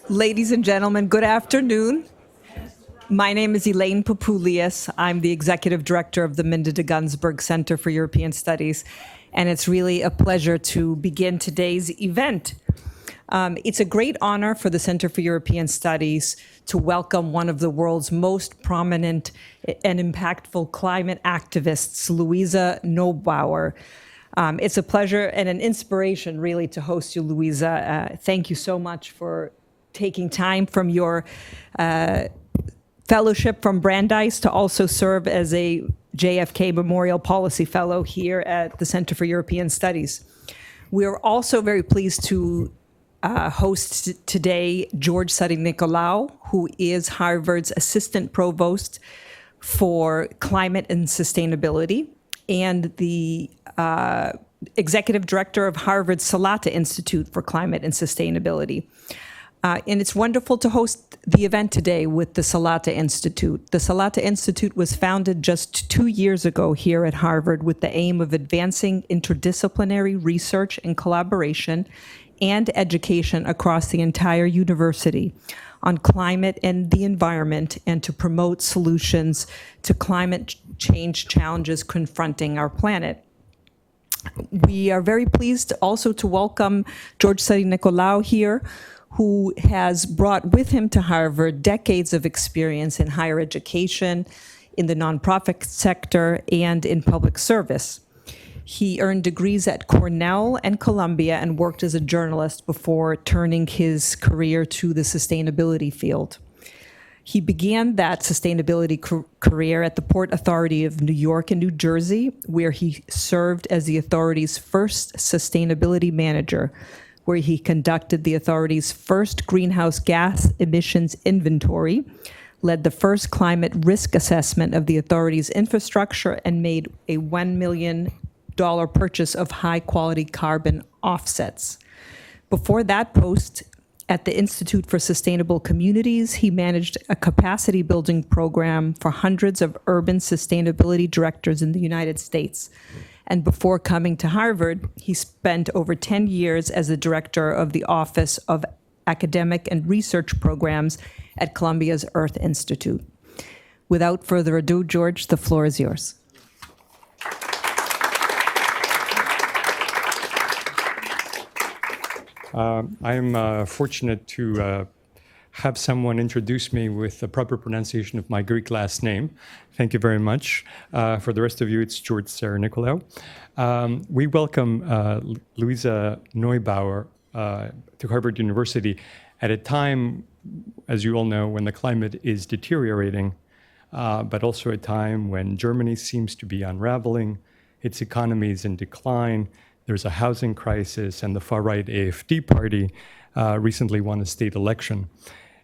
Ladies and gentlemen, good afternoon. My name is Elaine Papoulias. I'm the Executive Director of the Minda de Gunsberg Center for European Studies, and it's really a pleasure to begin today's event. It's a great honor for the Center for European Studies to welcome one of the world's most prominent and impactful climate activists, Luisa Neubauer. It's a pleasure and an inspiration, really, to host you, Luisa. Thank you so much for taking time from your fellowship from Brandeis to also serve as a JFK Memorial Policy Fellow here at the Center for European Studies. We are also very pleased to host today George Sari-Nicolau, who is Harvard's Assistant Provost for Climate and Sustainability and the Executive Director of Harvard's Salata Institute for Climate and Sustainability. And it's wonderful to host the event today with the Salata Institute. The Salata Institute was founded just 2 years ago here at Harvard with the aim of advancing interdisciplinary research and collaboration and education across the entire university on climate and the environment, and to promote solutions to climate change challenges confronting our planet. We are very pleased also to welcome George Sari-Nicolau here, who has brought with him to Harvard decades of experience in higher education, in the nonprofit sector, and in public service. He earned degrees at Cornell and Columbia and worked as a journalist before turning his career to the sustainability field. He began that sustainability career at the Port Authority of New York and New Jersey, where he served as the authority's first sustainability manager, where he conducted the authority's first greenhouse gas emissions inventory, led the first climate risk assessment of the authority's infrastructure, and made a $1 million purchase of high-quality carbon offsets. Before that post, at the Institute for Sustainable Communities, he managed a capacity building program for hundreds of urban sustainability directors in the United States. And before coming to Harvard, he spent over 10 years as the director of the Office of Academic and Research Programs at Columbia's Earth Institute. Without further ado, George, the floor is yours. I'm fortunate to have someone introduce me with the proper pronunciation of my Greek last name. Thank you very much. For the rest of you, it's George Sari-Nicolau. We welcome Luisa Neubauer to Harvard University at a time, as you all know, when the climate is deteriorating, but also a time when Germany seems to be unraveling, its economy is in decline, there's a housing crisis, and the far-right AfD party recently won a state election.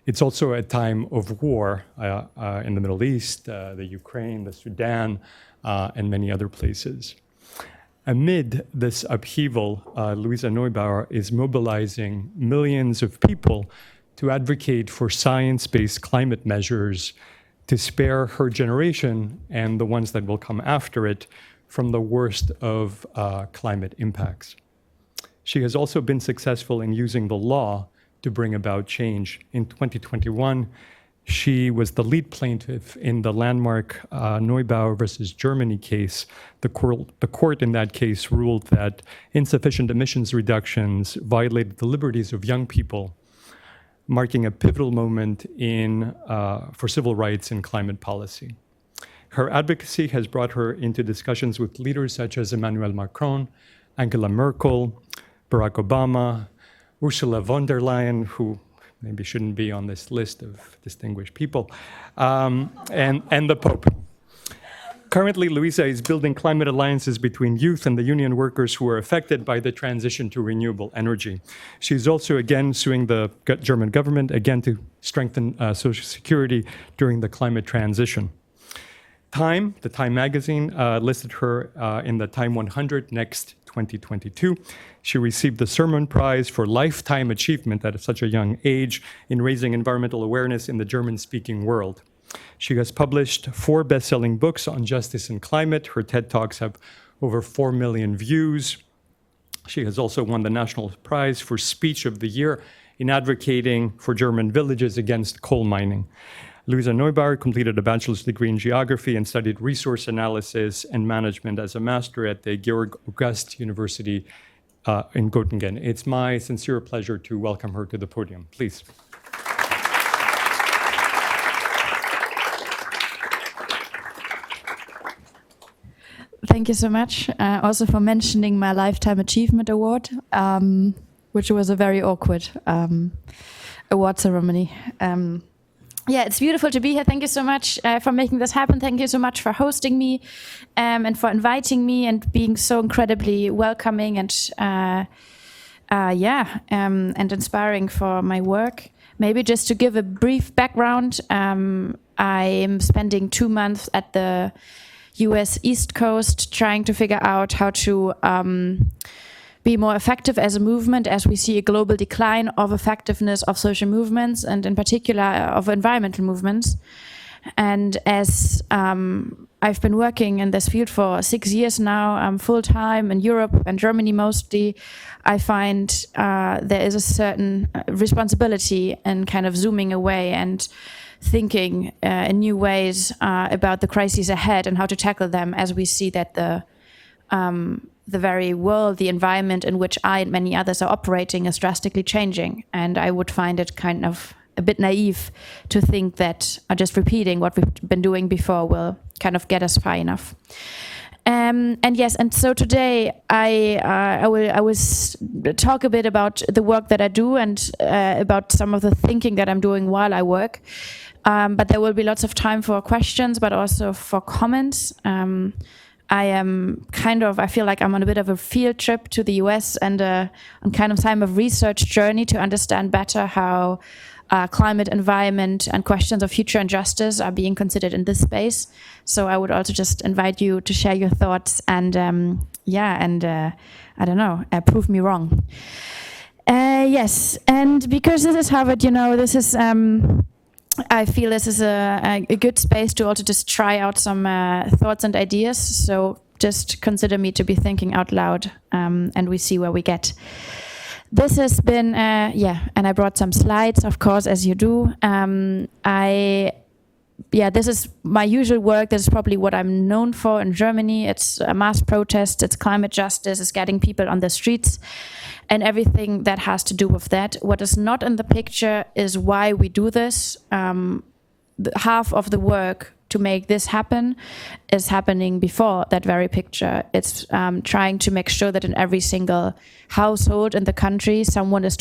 It's also a time of war in the Middle East, the Ukraine, the Sudan, and many other places. Amid this upheaval, Luisa Neubauer is mobilizing millions of people to advocate for science-based climate measures to spare her generation and the ones that will come after it from the worst of climate impacts. She has also been successful in using the law to bring about change. In 2021, she was the lead plaintiff in the landmark Neubauer versus Germany case. The court in that case ruled that insufficient emissions reductions violated the liberties of young people, marking a pivotal moment for civil rights and climate policy. Her advocacy has brought her into discussions with leaders such as Emmanuel Macron, Angela Merkel, Barack Obama, Ursula von der Leyen, who maybe shouldn't be on this list of distinguished people, and the Pope. Currently, Luisa is building climate alliances between youth and the union workers who are affected by the transition to renewable energy. She's also again suing the German government, again to strengthen Social Security during the climate transition. Time, the Time magazine, listed her in the Time 100 Next 2022. She received the Sermon Prize for lifetime achievement at such a young age in raising environmental awareness in the German-speaking world. She has published 4 best-selling books on justice and climate. Her TED Talks have over 4 million views. She has also won the National Prize for Speech of the Year in advocating for German villages against coal mining. Luisa Neubauer completed a bachelor's degree in geography and studied resource analysis and management as a master at the Georg August University in Göttingen. It's my sincere pleasure to welcome her to the podium. Please. Thank you so much, also for mentioning my Lifetime Achievement Award, which was a very awkward award ceremony. Yeah, it's beautiful to be here. Thank you so much for making this happen. Thank you so much for hosting me and for inviting me and being so incredibly welcoming and inspiring for my work. Maybe just to give a brief background, I am spending 2 months at the US East Coast trying to figure out how to be more effective as a movement, as we see a global decline of effectiveness of social movements and in particular of environmental movements. And as I've been working in this field for 6 years now, full-time in Europe and Germany mostly, I find there is a certain responsibility in kind of zooming away and thinking in new ways about the crises ahead and how to tackle them, as we see that the very world, the environment in which I and many others are operating is drastically changing. And I would find it kind of a bit naive to think that just repeating what we've been doing before will kind of get us far enough. And so today I will talk a bit about the work that I do and about some of the thinking that I'm doing while I work. But there will be lots of time for questions, but also for comments. I feel like I'm on a bit of a field trip to the US and on kind of time of research journey to understand better how climate, environment, and questions of future injustice are being considered in this space. So I would also just invite you to share your thoughts and prove me wrong. Yes, and because this is Harvard, this is. I feel this is a good space to also just try out some thoughts and ideas. So just consider me to be thinking out loud, and we see where we get. This has been, and I brought some slides, of course, as you do. This is my usual work. This is probably what I'm known for in Germany. It's mass protests, it's climate justice, it's getting people on the streets, and everything that has to do with that. What is not in the picture is why we do this. Half of the work to make this happen is happening before that very picture. It's trying to make sure that in every single household in the country, someone is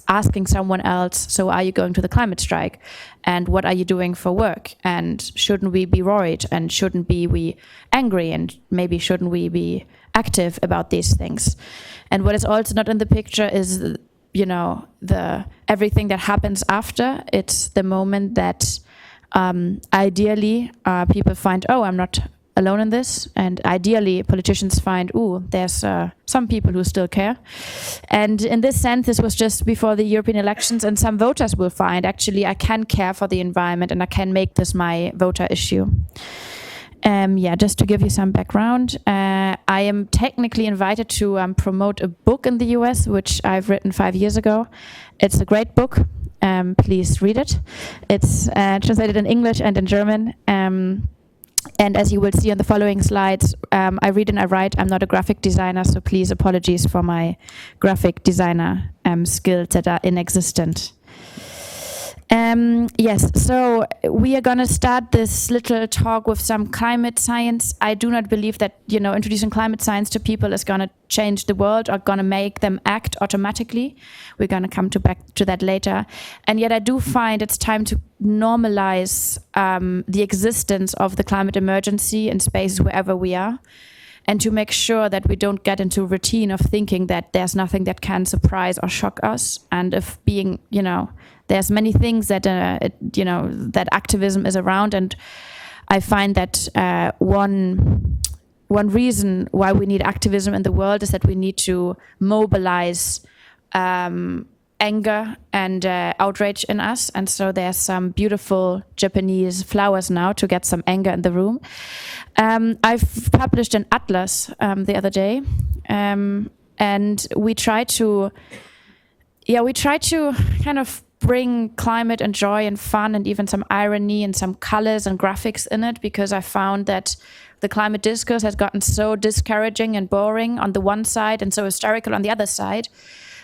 asking someone else, so are you going to the climate strike? And what are you doing for work? And shouldn't we be worried? And shouldn't we be angry? And maybe shouldn't we be active about these things? And what is also not in the picture is, the everything that happens after. It's the moment that ideally people find, I'm not alone in this, and ideally politicians find, there's some people who still care. And in this sense, this was just before the European elections, and some voters will find, actually, I can care for the environment and I can make this my voter issue. Just to give you some background, I am technically invited to promote a book in the US, which I've written 5 years ago. It's a great book. Please read it. It's translated in English and in German. And as you will see on the following slides, I read and I write. I'm not a graphic designer, so please apologies for my graphic designer skills that are inexistent. So we are going to start this little talk with some climate science. I do not believe that, introducing climate science to people is going to change the world or going to make them act automatically. We're going to come back to that later. And yet I do find it's time to normalize the existence of the climate emergency in spaces wherever we are, and to make sure that we don't get into a routine of thinking that there's nothing that can surprise or shock us. And if being, there's many things that, that activism is around. And I find that one reason why we need activism in the world is that we need to mobilize anger and outrage in us. And so there's some beautiful Japanese flowers now to get some anger in the room. I've published an atlas the other day, and we try to yeah, we try to kind of bring climate and joy and fun and even some irony and some colors and graphics in it, because I found that the climate discourse has gotten so discouraging and boring on the one side and so hysterical on the other side,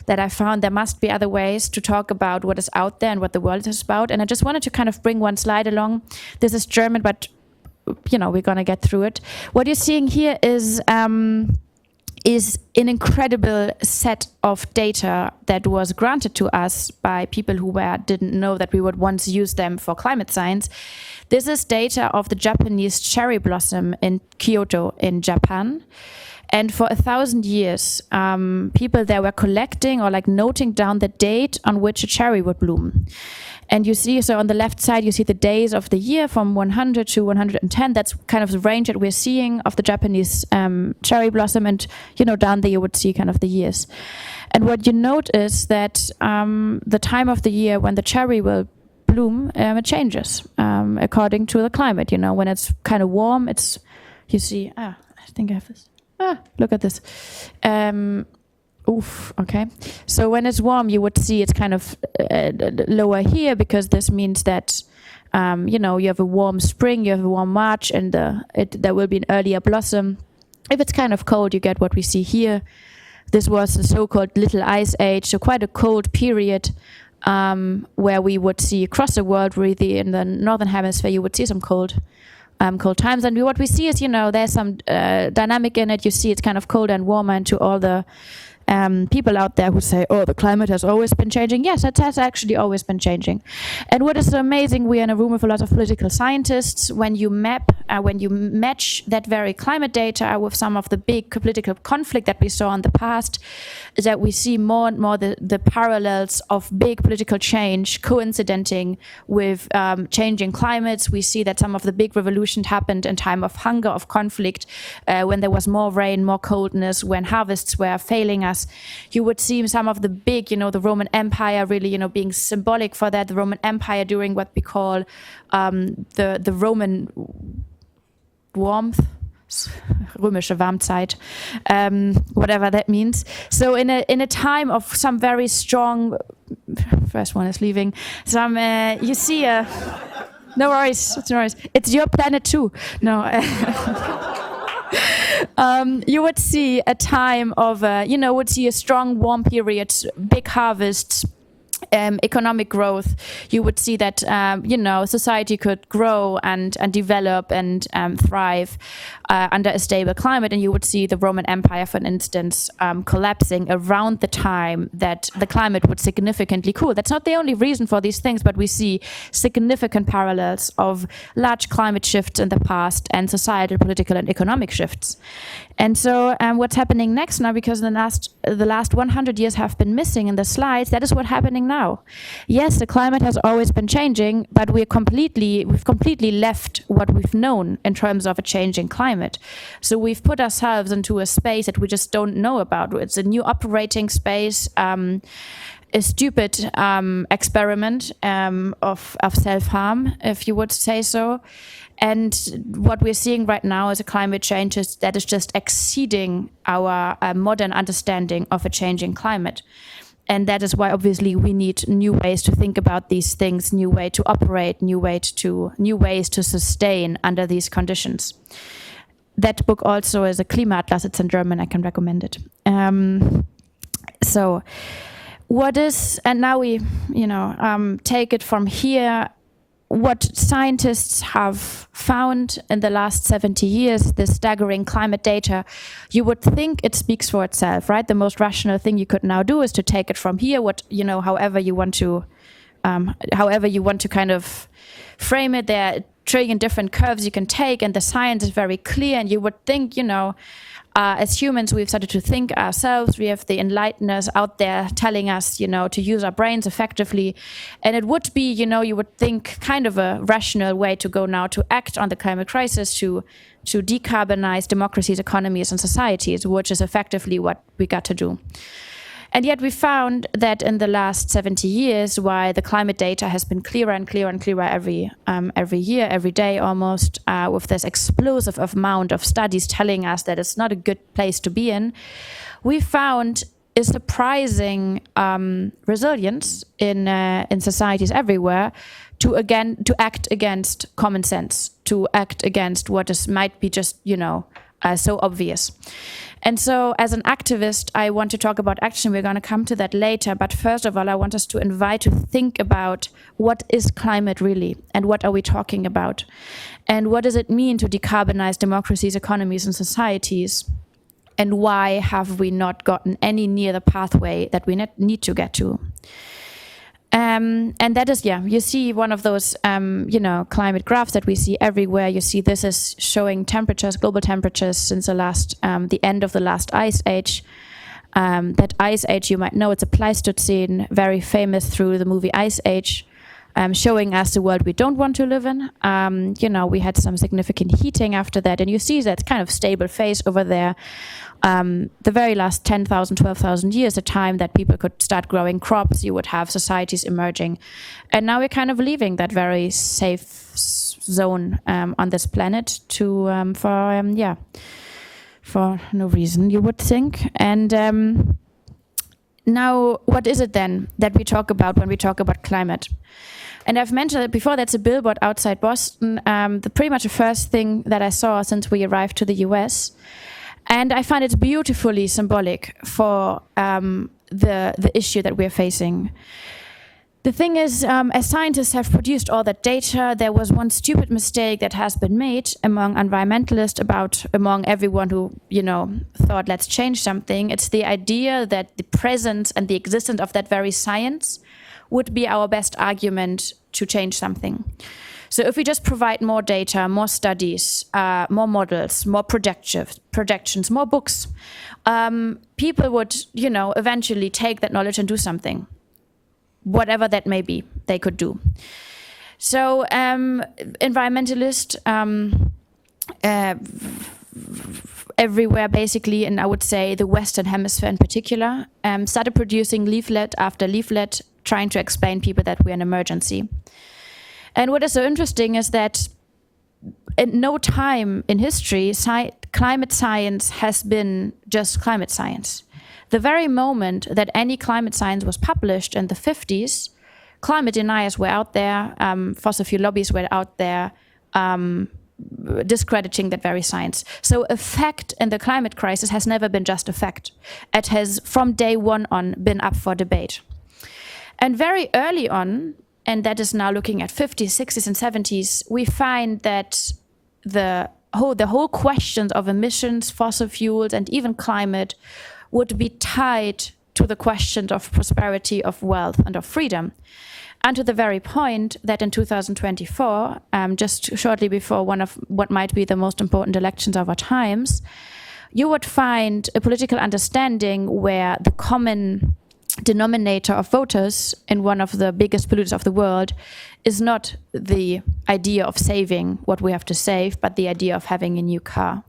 that I found there must be other ways to talk about what is out there and what the world is about. And I just wanted to kind of bring one slide along. This is German, but we're going to get through it. What you're seeing here is an incredible set of data that was granted to us by people who didn't know that we would once use them for climate science. This is data of the Japanese cherry blossom in Kyoto in Japan. And for 1,000 years, people there were collecting or noting down the date on which a cherry would bloom. And you see, so on the left side, you see the days of the year from 100 to 110. That's kind of the range that we're seeing of the Japanese cherry blossom. And, down there you would see kind of the years. And what you note is that the time of the year when the cherry will bloom, it changes according to the climate. When it's kind of warm, you see, I think I have this. Look at this. Okay. So when it's warm, you would see it's kind of lower here, because this means that, you have a warm spring, you have a warm March, and there will be an earlier blossom. If it's kind of cold, you get what we see here. This was the so-called Little Ice Age, so quite a cold period where we would see across the world, really in the Northern Hemisphere, you would see some cold times. And what we see is, there's some dynamic in it. You see it's kind of colder and warmer, and to all the people out there who say, the climate has always been changing. Yes, it has actually always been changing. And what is so amazing, we're in a room with a lot of political scientists. When you match that very climate data with some of the big political conflict that we saw in the past, is that we see more and more the parallels of big political change coinciding with changing climates. We see that some of the big revolutions happened in time of hunger, of conflict, when there was more rain, more coldness, when harvests were failing us. You would see some of the big, the Roman Empire really, being symbolic for that. The Roman Empire during what we call the Roman warmth, römische Warmzeit, whatever that means. So in a time of some very strong, first one is leaving, you see no worries, it's your planet too. No. You would see a time of, would see a strong warm period, big harvests, economic growth. You would see that, society could grow and develop and thrive under a stable climate. And you would see the Roman Empire, for instance, collapsing around the time that the climate would significantly cool. That's not the only reason for these things, but we see significant parallels of large climate shifts in the past and societal, political, and economic shifts. And so what's happening next now, because the last 100 years have been missing in the slides, that is what's happening now. Yes, the climate has always been changing, but we've completely left what we've known in terms of a changing climate. So we've put ourselves into a space that we just don't know about. It's a new operating space, a stupid experiment of self-harm, if you would say so. And what we're seeing right now is a climate change that is just exceeding our modern understanding of a changing climate. And that is why, obviously, we need new ways to think about these things, new way to operate, new ways to sustain under these conditions. That book also is a Klimaatlas. It's in German. I can recommend it. So, what is, and now we, take it from here. What scientists have found in the last 70 years, this staggering climate data, you would think it speaks for itself, right? The most rational thing you could now do is to take it from here, however you want to kind of frame it. There are a trillion different curves you can take, and the science is very clear, and you would think, as humans, we've started to think ourselves. We have the enlighteners out there telling us, to use our brains effectively. And it would be, you would think kind of a rational way to go now to act on the climate crisis, to decarbonize democracies, economies, and societies, which is effectively what we got to do. And yet we found that in the last 70 years, while the climate data has been clearer and clearer and clearer every year, every day almost, with this explosive amount of studies telling us that it's not a good place to be in, we found is surprising resilience in societies everywhere to act against common sense, to act against what might be just so obvious. And so as an activist, I want to talk about action. We're going to come to that later. But first of all, I want us to invite to think about what is climate really and what are we talking about? And what does it mean to decarbonize democracies, economies, and societies? And why have we not gotten any near the pathway that we need to get to? And that is, you see one of those, climate graphs that we see everywhere. You see this is showing temperatures, global temperatures since the end of the last ice age. That ice age, you might know, it's a Pleistocene, very famous through the movie Ice Age, showing us the world we don't want to live in. We had some significant heating after that, and you see that kind of stable phase over there. The very last 10,000, 12,000 years, the time that people could start growing crops, you would have societies emerging. And now we're kind of leaving that very safe zone on this planet for no reason, you would think. And now, what is it then that we talk about when we talk about climate? And I've mentioned it before, that's a billboard outside Boston, pretty much the first thing that I saw since we arrived to the US. And I find it beautifully symbolic for the issue that we're facing. The thing is, as scientists have produced all that data, there was one stupid mistake that has been made among environmentalists, among everyone who, thought let's change something. It's the idea that the presence and the existence of that very science would be our best argument to change something. So if we just provide more data, more studies, more models, more projections, more books, people would, eventually take that knowledge and do something. Whatever that may be, they could do. So environmentalists everywhere, basically, and I would say the Western Hemisphere in particular, started producing leaflet after leaflet, trying to explain people that we're in emergency. And what is so interesting is that at no time in history, climate science has been just climate science. The very moment that any climate science was published in the 50s, climate deniers were out there, fossil fuel lobbies were out there, discrediting that very science. So a fact in the climate crisis has never been just a fact. It has, from day one on, been up for debate. And very early on, and that is now looking at 50s, 60s, and 70s, we find that the whole questions of emissions, fossil fuels, and even climate would be tied to the question of prosperity, of wealth, and of freedom. And to the very point that in 2024, just shortly before one of what might be the most important elections of our times, you would find a political understanding where the common denominator of voters in one of the biggest polluters of the world is not the idea of saving what we have to save, but the idea of having a new car.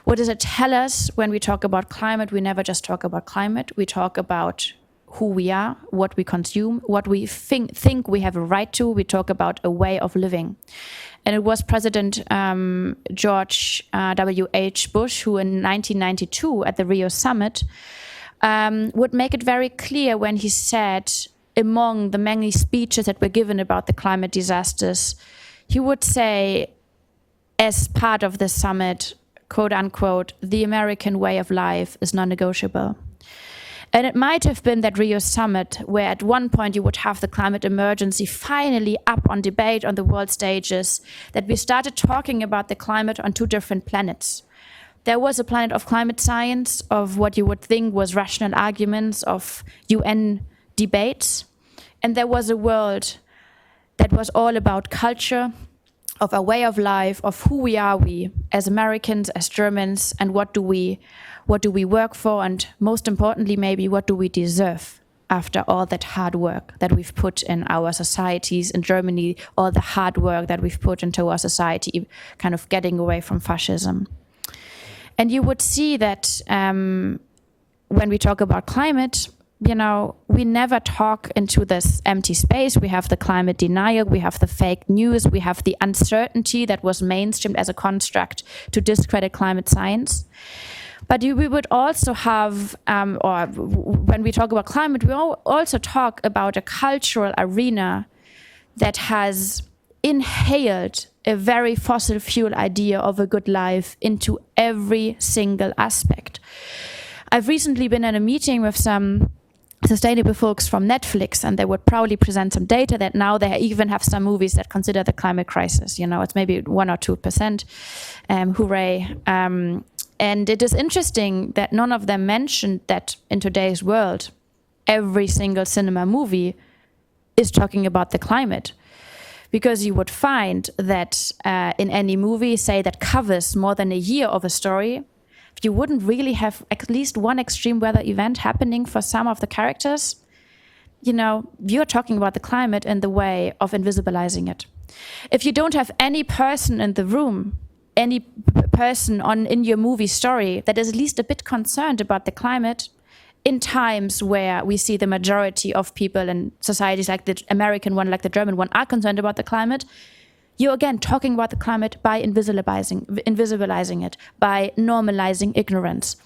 What does it tell us when we talk about climate? We never just talk about climate. We talk about who we are, what we consume, what we think we have a right to. We talk about a way of living. And it was President George W.H. Bush who in 1992 at the Rio Summit would make it very clear when he said, among the many speeches that were given about the climate disasters, he would say, as part of the summit, quote unquote, the American way of life is non-negotiable. And it might have been that Rio Summit, where at one point you would have the climate emergency finally up on debate on the world stages, that we started talking about the climate on two different planets. There was a planet of climate science, of what you would think was rational arguments, of UN debates. And there was a world that was all about culture, of our way of life, of who we are as Americans, as Germans, and what do we work for, and most importantly, maybe, what do we deserve after all that hard work that we've put in our societies in Germany, all the hard work that we've put into our society, kind of getting away from fascism. And you would see that when we talk about climate, we never talk into this empty space. We have the climate denial, we have the fake news, we have the uncertainty that was mainstreamed as a construct to discredit climate science. But we would also have, when we talk about climate, we also talk about a cultural arena that has inhaled a very fossil fuel idea of a good life into every single aspect. I've recently been in a meeting with some sustainable folks from Netflix, and they would proudly present some data that now they even have some movies that consider the climate crisis. You know, it's maybe 1 or 2%. Hooray. And it is interesting that none of them mentioned that in today's world, every single cinema movie is talking about the climate. Because you would find that in any movie, say, that covers more than a year of a story, you wouldn't really have at least one extreme weather event happening for some of the characters. You know, you're talking about the climate in the way of invisibilizing it. If you don't have any person in the room, any person in your movie story that is at least a bit concerned about the climate, in times where we see the majority of people in societies like the American one, like the German one, are concerned about the climate, you're again talking about the climate by invisibilizing it, by normalizing ignorance.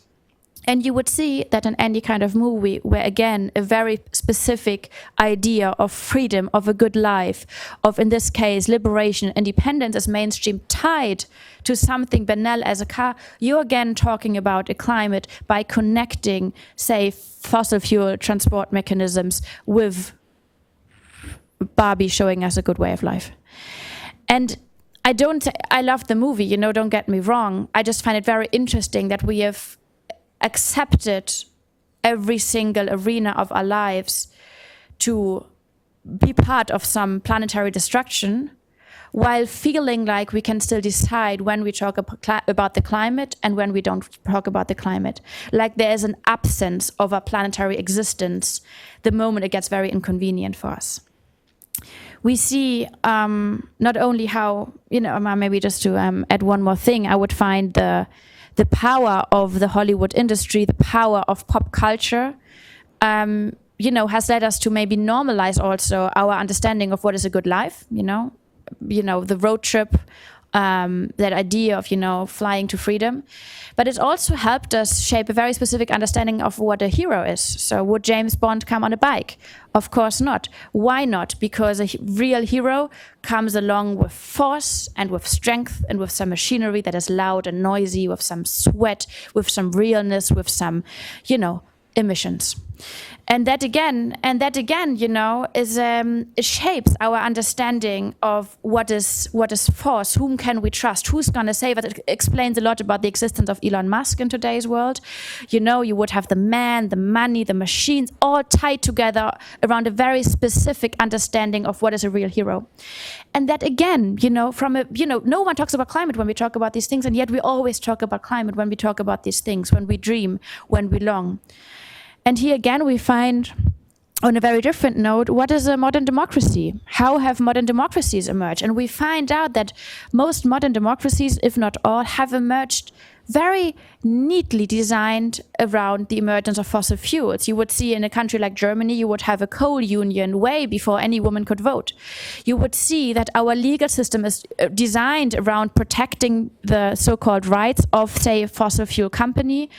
And you would see that in any kind of movie where, again, a very specific idea of freedom, of a good life, of, in this case, liberation, independence is mainstream, tied to something banal as a car, you're again talking about a climate by connecting, say, fossil fuel transport mechanisms with Barbie showing us a good way of life. And I love the movie, you know, don't get me wrong. I just find it very interesting that we have accepted every single arena of our lives to be part of some planetary destruction, while feeling like we can still decide when we talk about the climate and when we don't talk about the climate. Like there is an absence of a planetary existence the moment it gets very inconvenient for us. We see not only how, you know, maybe just to add one more thing, I would find the power of the Hollywood industry, the power of pop culture, you know, has led us to maybe normalize also our understanding of what is a good life, you know, the road trip, that idea of, you know, flying to freedom. But it's also helped us shape a very specific understanding of what a hero is. So would James Bond come on a bike? Of course not. Why not? Because a real hero comes along with force and with strength and with some machinery that is loud and noisy, with some sweat, with some realness, with some, you know, emissions. And that again, you know, is it shapes our understanding of what is force, whom can we trust, who's going to save us. It explains a lot about the existence of Elon Musk in today's world. You know, you would have the man, the money, the machines, all tied together around a very specific understanding of what is a real hero. And that again, you know, no one talks about climate when we talk about these things, and yet we always talk about climate when we talk about these things, when we dream, when we long. And here again, we find, on a very different note, what is a modern democracy? How have modern democracies emerged? And we find out that most modern democracies, if not all, have emerged very neatly designed around the emergence of fossil fuels. You would see in a country like Germany, you would have a coal union way before any woman could vote. You would see that our legal system is designed around protecting the so-called rights of, say, a fossil fuel company,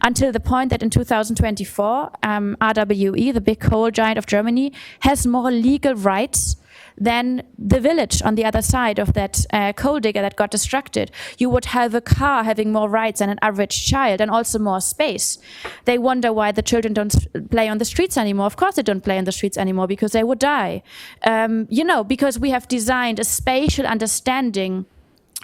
until the point that in 2024, RWE, the big coal giant of Germany, has more legal rights than the village on the other side of that coal digger that got distracted. You would have a car having more rights than an average child, and also more space. They wonder why the children don't play on the streets anymore. Of course they don't play on the streets anymore, because they would die. You know, because we have designed a spatial understanding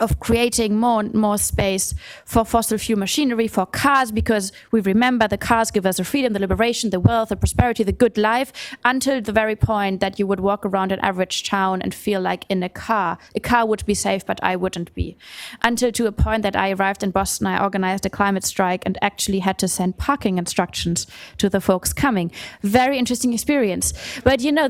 of creating more and more space for fossil fuel machinery, for cars, because we remember the cars give us the freedom, the liberation, the wealth, the prosperity, the good life, until the very point that you would walk around an average town and feel like in a car. A car would be safe, but I wouldn't be. Until to a point that I arrived in Boston, I organized a climate strike and actually had to send parking instructions to the folks coming. Very interesting experience. But you know,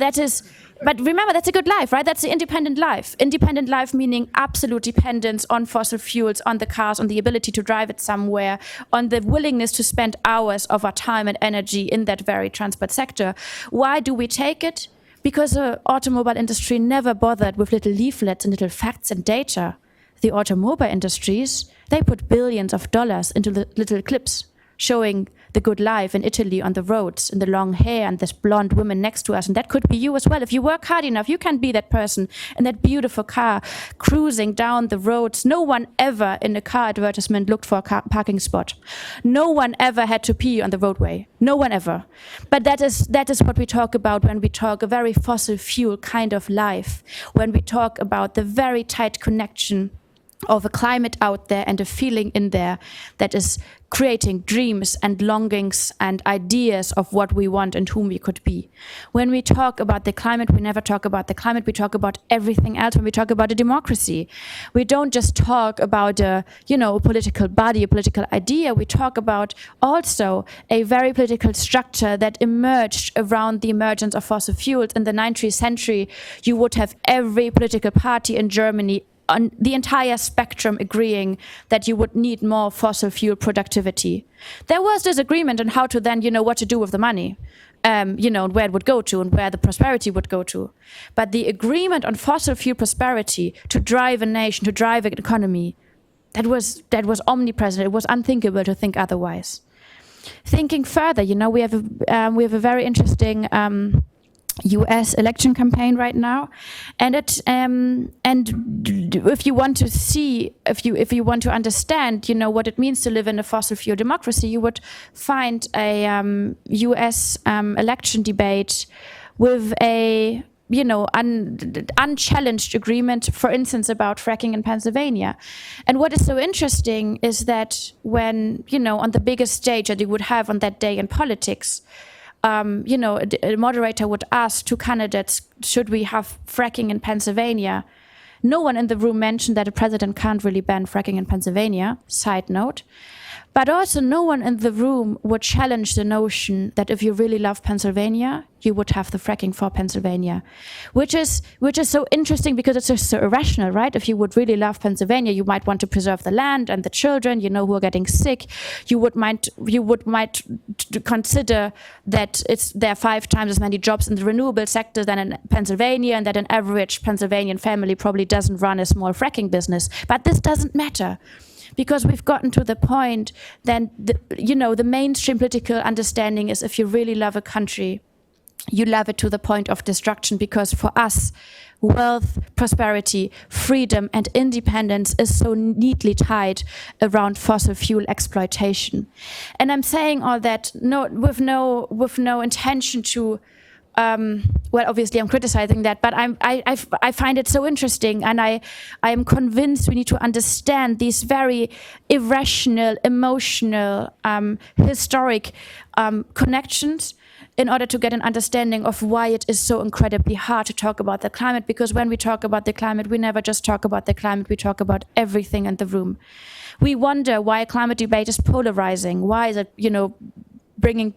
but remember, that's a good life, right? That's the independent life. Independent life meaning absolute dependence on fossil fuels, on the cars, on the ability to drive it somewhere, on the willingness to spend hours of our time and energy in that very transport sector. Why do we take it? Because the automobile industry never bothered with little leaflets and little facts and data. the automobile industries, they put billions of dollars into the little clips showing the good life in Italy on the roads, and the long hair and this blonde woman next to us. And that could be you as well. If you work hard enough, you can be that person in that beautiful car cruising down the roads. No one ever in a car advertisement looked for a parking spot. No one ever had to pee on the roadway. No one ever. But that is what we talk about when we talk a very fossil fuel kind of life, when we talk about the very tight connection of a climate out there and a feeling in there that is creating dreams and longings and ideas of what we want and whom we could be. When we talk about the climate, we never talk about the climate, we talk about everything else. When we talk about a democracy, we don't just talk about a political body, a political idea. We talk about also a very political structure that emerged around the emergence of fossil fuels. In the 19th century, you would have every political party in Germany on the entire spectrum agreeing that you would need more fossil fuel productivity. There was disagreement on how to then, what to do with the money, and where it would go to and where the prosperity would go to. But the agreement on fossil fuel prosperity to drive a nation, to drive an economy, that was omnipresent. It was unthinkable to think otherwise. Thinking further, we have a very interesting US election campaign right now, and if you want to see, if you want to understand, what it means to live in a fossil fuel democracy, you would find a US election debate with a unchallenged agreement, for instance, about fracking in Pennsylvania. And what is so interesting is that when on the biggest stage that you would have on that day in politics, a moderator would ask two candidates, should we have fracking in Pennsylvania? No one in the room mentioned that a president can't really ban fracking in Pennsylvania, side note. But also no one in the room would challenge the notion that if you really love Pennsylvania, you would have the fracking for Pennsylvania, which is so interesting because it's just so irrational, right? If you would really love Pennsylvania, you might want to preserve the land and the children, who are getting sick. You would might consider that there are 5 times as many jobs in the renewable sector than in Pennsylvania, and that an average Pennsylvanian family probably doesn't run a small fracking business. But this doesn't matter, because we've gotten to the point then, the mainstream political understanding is if you really love a country, you love it to the point of destruction, because for us, wealth, prosperity, freedom, and independence is so neatly tied around fossil fuel exploitation. And I'm saying all that with no intention to obviously I'm criticizing that, but I find it so interesting, and I am convinced we need to understand these very irrational, emotional, historic connections in order to get an understanding of why it is so incredibly hard to talk about the climate. Because when we talk about the climate, we never just talk about the climate, we talk about everything in the room. We wonder why a climate debate is polarizing. Why is it, bringing,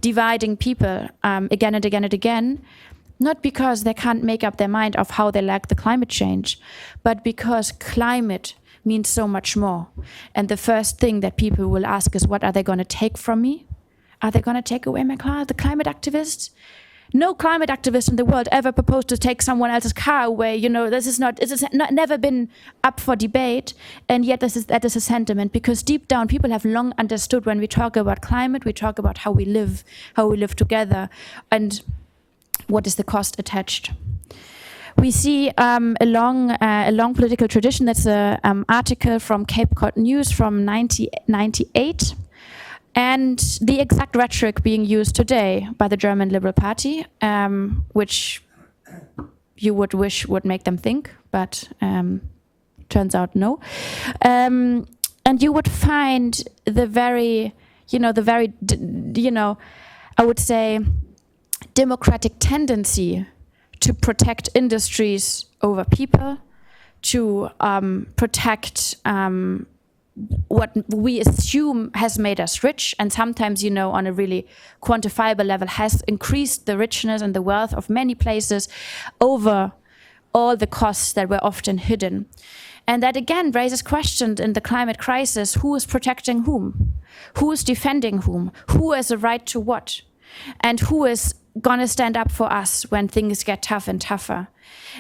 dividing people again and again and again, not because they can't make up their mind of how they like the climate change, but because climate means so much more. And the first thing that people will ask is, what are they going to take from me? Are they going to take away my car? The climate activists? No climate activist in the world ever proposed to take someone else's car away. This is never been up for debate, and yet that is a sentiment, because deep down people have long understood when we talk about climate, we talk about how we live together, and what is the cost attached. We see a long political tradition. That's an article from Cape Cod News from 1998. And the exact rhetoric being used today by the German Liberal Party, which you would wish would make them think, but turns out no. And you would find the very, I would say, democratic tendency to protect industries over people, to protect what we assume has made us rich, and sometimes, on a really quantifiable level, has increased the richness and the wealth of many places over all the costs that were often hidden. And that again raises questions in the climate crisis: who is protecting whom? Who is defending whom? Who has a right to what? And who is gonna stand up for us when things get tough and tougher.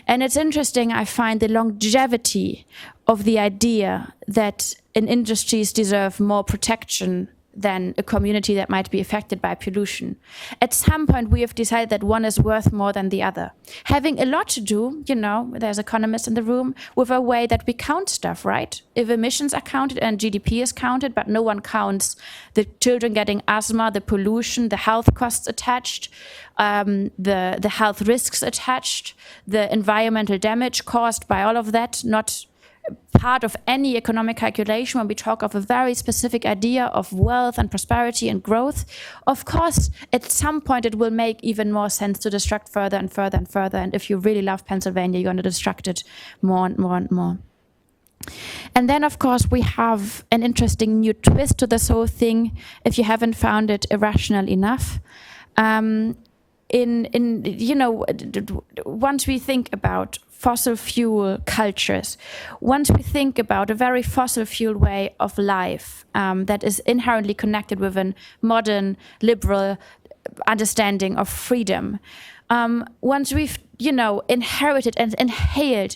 And it's interesting, I find the longevity of the idea that industries deserve more protection than a community that might be affected by pollution. At some point, we have decided that one is worth more than the other. Having a lot to do, there's economists in the room, with a way that we count stuff, right? If emissions are counted and GDP is counted, but no one counts the children getting asthma, the pollution, the health costs attached, the health risks attached, the environmental damage caused by all of that, not part of any economic calculation when we talk of a very specific idea of wealth and prosperity and growth. Of course, at some point it will make even more sense to destruct further and further and further. And if you really love Pennsylvania, you're going to destruct it more and more and more. And then, of course, we have an interesting new twist to this whole thing, if you haven't found it irrational enough. Once we think about fossil fuel cultures, once we think about a very fossil fuel way of life that is inherently connected with a modern liberal understanding of freedom, once we've inherited and inhaled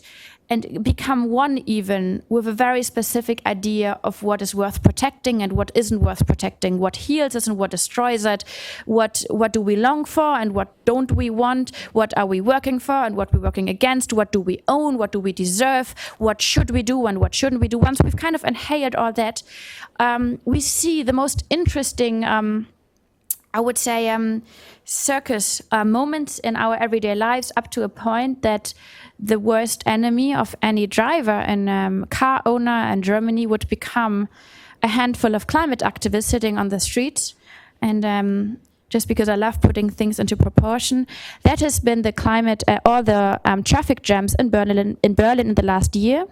and become one even with a very specific idea of what is worth protecting and what isn't worth protecting, what heals us and what destroys it, what do we long for and what don't we want, what are we working for and what we're working against, what do we own, what do we deserve, what should we do and what shouldn't we do. Once we've kind of inhaled all that, we see the most interesting I would say circus moments in our everyday lives, up to a point that the worst enemy of any driver and car owner in Germany would become a handful of climate activists sitting on the streets. And just because I love putting things into proportion, that has been the climate or the traffic jams in Berlin in the last year.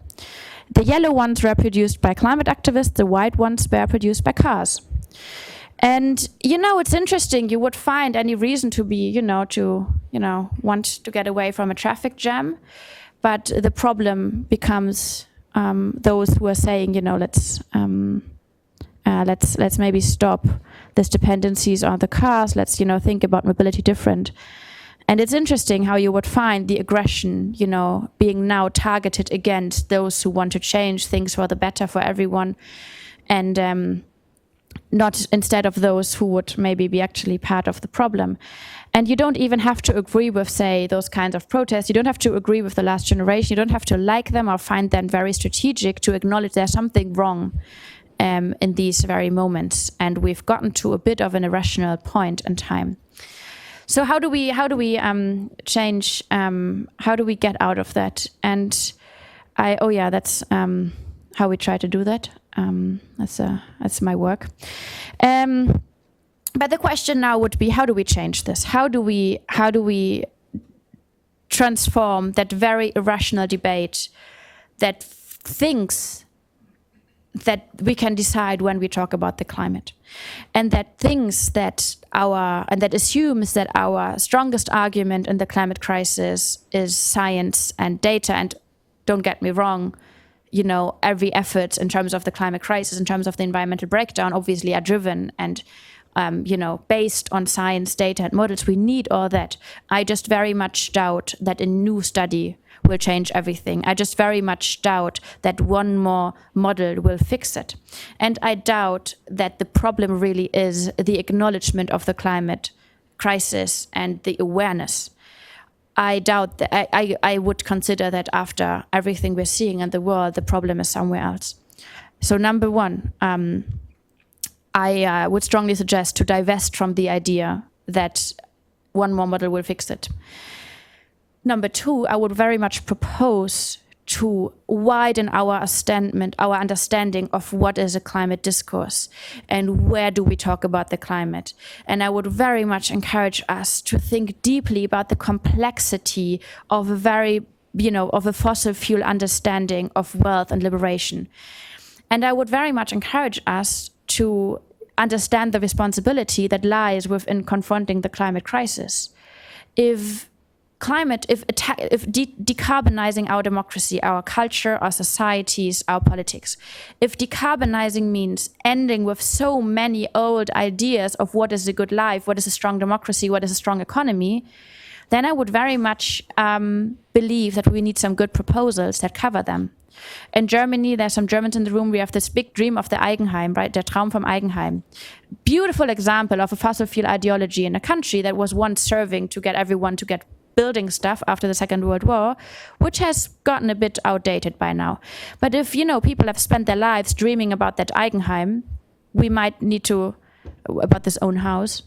The yellow ones were produced by climate activists, the white ones were produced by cars. And, it's interesting, you would find any reason to be, want to get away from a traffic jam. But the problem becomes those who are saying, let's maybe stop these dependencies on the cars. Let's, think about mobility different. And it's interesting how you would find the aggression, being now targeted against those who want to change things for the better for everyone. And not instead of those who would maybe be actually part of the problem. And you don't even have to agree with, say, those kinds of protests. You don't have to agree with the last generation. You don't have to like them or find them very strategic to acknowledge there's something wrong in these very moments. And we've gotten to a bit of an irrational point in time. So how do we change? How do we get out of that? And that's how we try to do that. That's my work. But the question now would be, how do we change this? How do we transform that very irrational debate that thinks that we can decide when we talk about the climate, and that thinks that that assumes that our strongest argument in the climate crisis is science and data? And don't get me wrong, every effort in terms of the climate crisis, in terms of the environmental breakdown, obviously are driven and, based on science, data, and models. We need all that. I just very much doubt that a new study will change everything. I just very much doubt that one more model will fix it. And I doubt that the problem really is the acknowledgement of the climate crisis and the awareness. I doubt that I would consider that after everything we're seeing in the world, the problem is somewhere else. So number one, I would strongly suggest to divest from the idea that one more model will fix it. Number two, I would very much propose to widen our understanding of what is a climate discourse and where do we talk about the climate. And I would very much encourage us to think deeply about the complexity of of a fossil fuel understanding of wealth and liberation. And I would very much encourage us to understand the responsibility that lies within confronting the climate crisis. If decarbonizing our democracy, our culture, our societies, our politics, if decarbonizing means ending with so many old ideas of what is a good life, what is a strong democracy, what is a strong economy, then I would very much believe that we need some good proposals that cover them. In Germany, there's some Germans in the room, we have this big dream of the Eigenheim, right? Der Traum vom Eigenheim. Beautiful example of a fossil fuel ideology in a country that was once serving to get everyone to get building stuff after the Second World War, which has gotten a bit outdated by now. But if, people have spent their lives dreaming about that Eigenheim, we might need to, about this own house,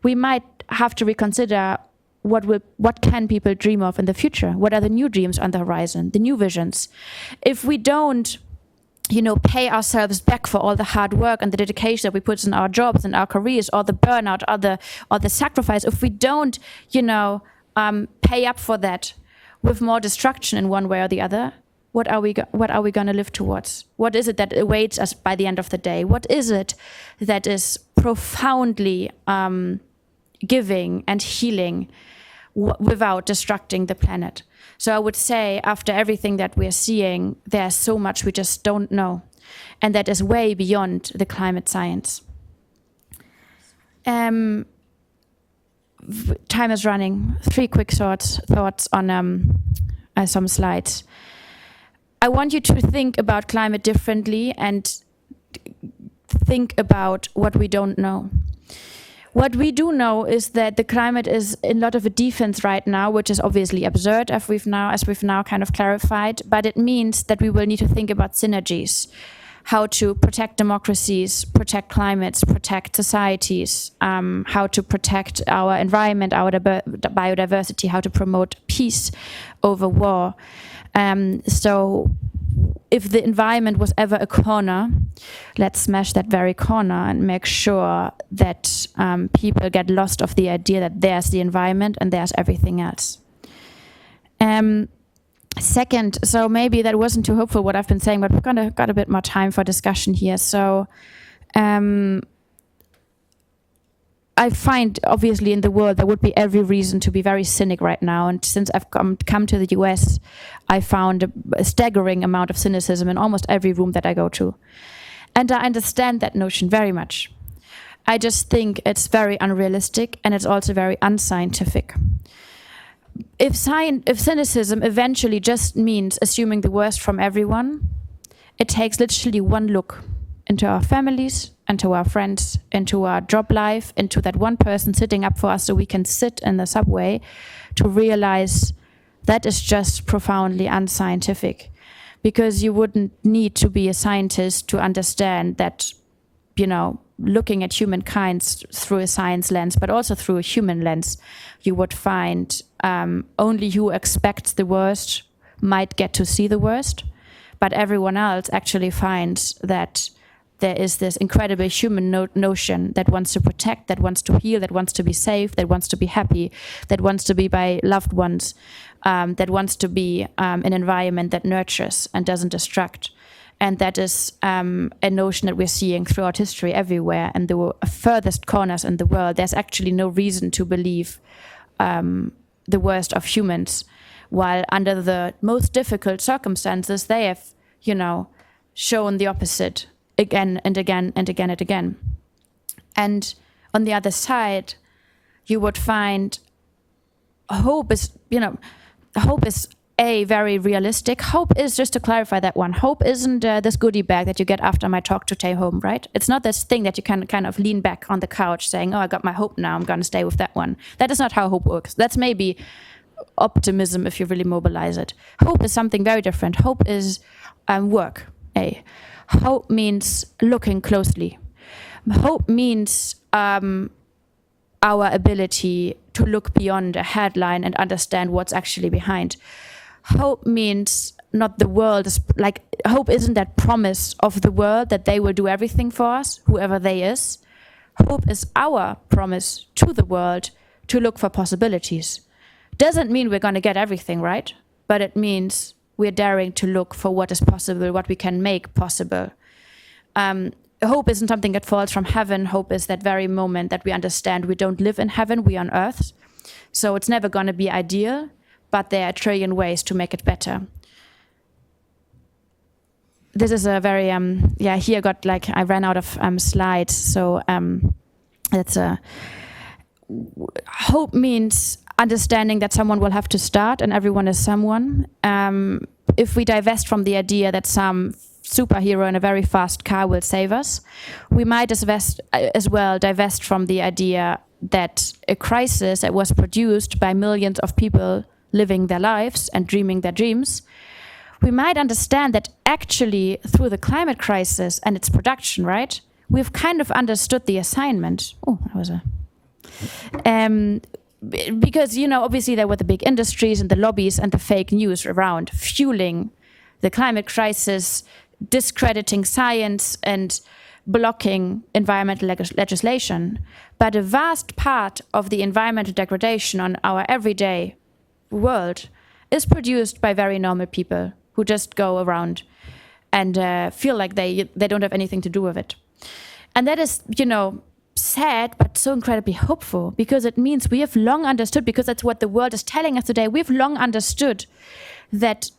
we might have to reconsider what can people dream of in the future? What are the new dreams on the horizon, the new visions? If we don't, pay ourselves back for all the hard work and the dedication that we put in our jobs and our careers, or the burnout, or the sacrifice, if we don't, pay up for that with more destruction in one way or the other, what are we going to live towards? What is it that awaits us by the end of the day? What is it that is profoundly giving and healing without destructing the planet? So I would say, after everything that we're seeing, there's so much we just don't know, and that is way beyond the climate science. Time is running. 3 quick thoughts on some slides. I want you to think about climate differently and think about what we don't know. What we do know is that the climate is in a lot of a defense right now, which is obviously absurd, as we've now kind of clarified, but it means that we will need to think about synergies, how to protect democracies, protect climates, protect societies, how to protect our environment, our biodiversity, how to promote peace over war. So if the environment was ever a corner, let's smash that very corner and make sure that people get lost of the idea that there's the environment and there's everything else. Second, so maybe that wasn't too hopeful what I've been saying, but we've got a bit more time for discussion here. So I find, obviously, in the world, there would be every reason to be very cynic right now. And since I've come to the US, I found a staggering amount of cynicism in almost every room that I go to. And I understand that notion very much. I just think it's very unrealistic, and it's also very unscientific. If cynicism eventually just means assuming the worst from everyone, it takes literally one look into our families, into our friends, into our job life, into that one person sitting up for us so we can sit in the subway, to realize that is just profoundly unscientific. Because you wouldn't need to be a scientist to understand that, looking at humankind through a science lens, but also through a human lens, you would find only who expects the worst might get to see the worst, but everyone else actually finds that there is this incredible human notion that wants to protect, that wants to heal, that wants to be safe, that wants to be happy, that wants to be by loved ones, that wants to be an environment that nurtures and doesn't destruct. And that is a notion that we're seeing throughout history everywhere. And the furthest corners in the world, there's actually no reason to believe the worst of humans, while under the most difficult circumstances, they have, shown the opposite again and again and again and again. And on the other side, you would find hope is very realistic. Hope is, just to clarify that one, hope isn't this goodie bag that you get after my talk to take home, right? It's not this thing that you can kind of lean back on the couch saying, oh, I got my hope now, I'm going to stay with that one. That is not how hope works. That's maybe optimism if you really mobilize it. Hope is something very different. Hope is work. Hope means looking closely. Hope means our ability to look beyond a headline and understand what's actually behind. Hope means not the world is like, hope isn't that promise of the world that they will do everything for us, whoever they is. Hope is our promise to the world to look for possibilities. Doesn't mean we're going to get everything right, but it means we're daring to look for what is possible, what we can make possible. Hope isn't something that falls from heaven. Hope is that very moment that we understand we don't live in heaven, we are on earth. So it's never going to be ideal, but there are a trillion ways to make it better. This is a very, here I ran out of slides. So it's hope means understanding that someone will have to start and everyone is someone. If we divest from the idea that some superhero in a very fast car will save us, we might as well divest from the idea that a crisis that was produced by millions of people living their lives and dreaming their dreams, we might understand that actually through the climate crisis and its production, right, we've kind of understood the assignment. Oh, that was a... because, obviously there were the big industries and the lobbies and the fake news around fueling the climate crisis, discrediting science and blocking environmental legislation. But a vast part of the environmental degradation on our everyday world is produced by very normal people who just go around and feel like they don't have anything to do with it. And that is, sad, but so incredibly hopeful, because it means we have long understood, because that's what the world is telling us today, we've long understood that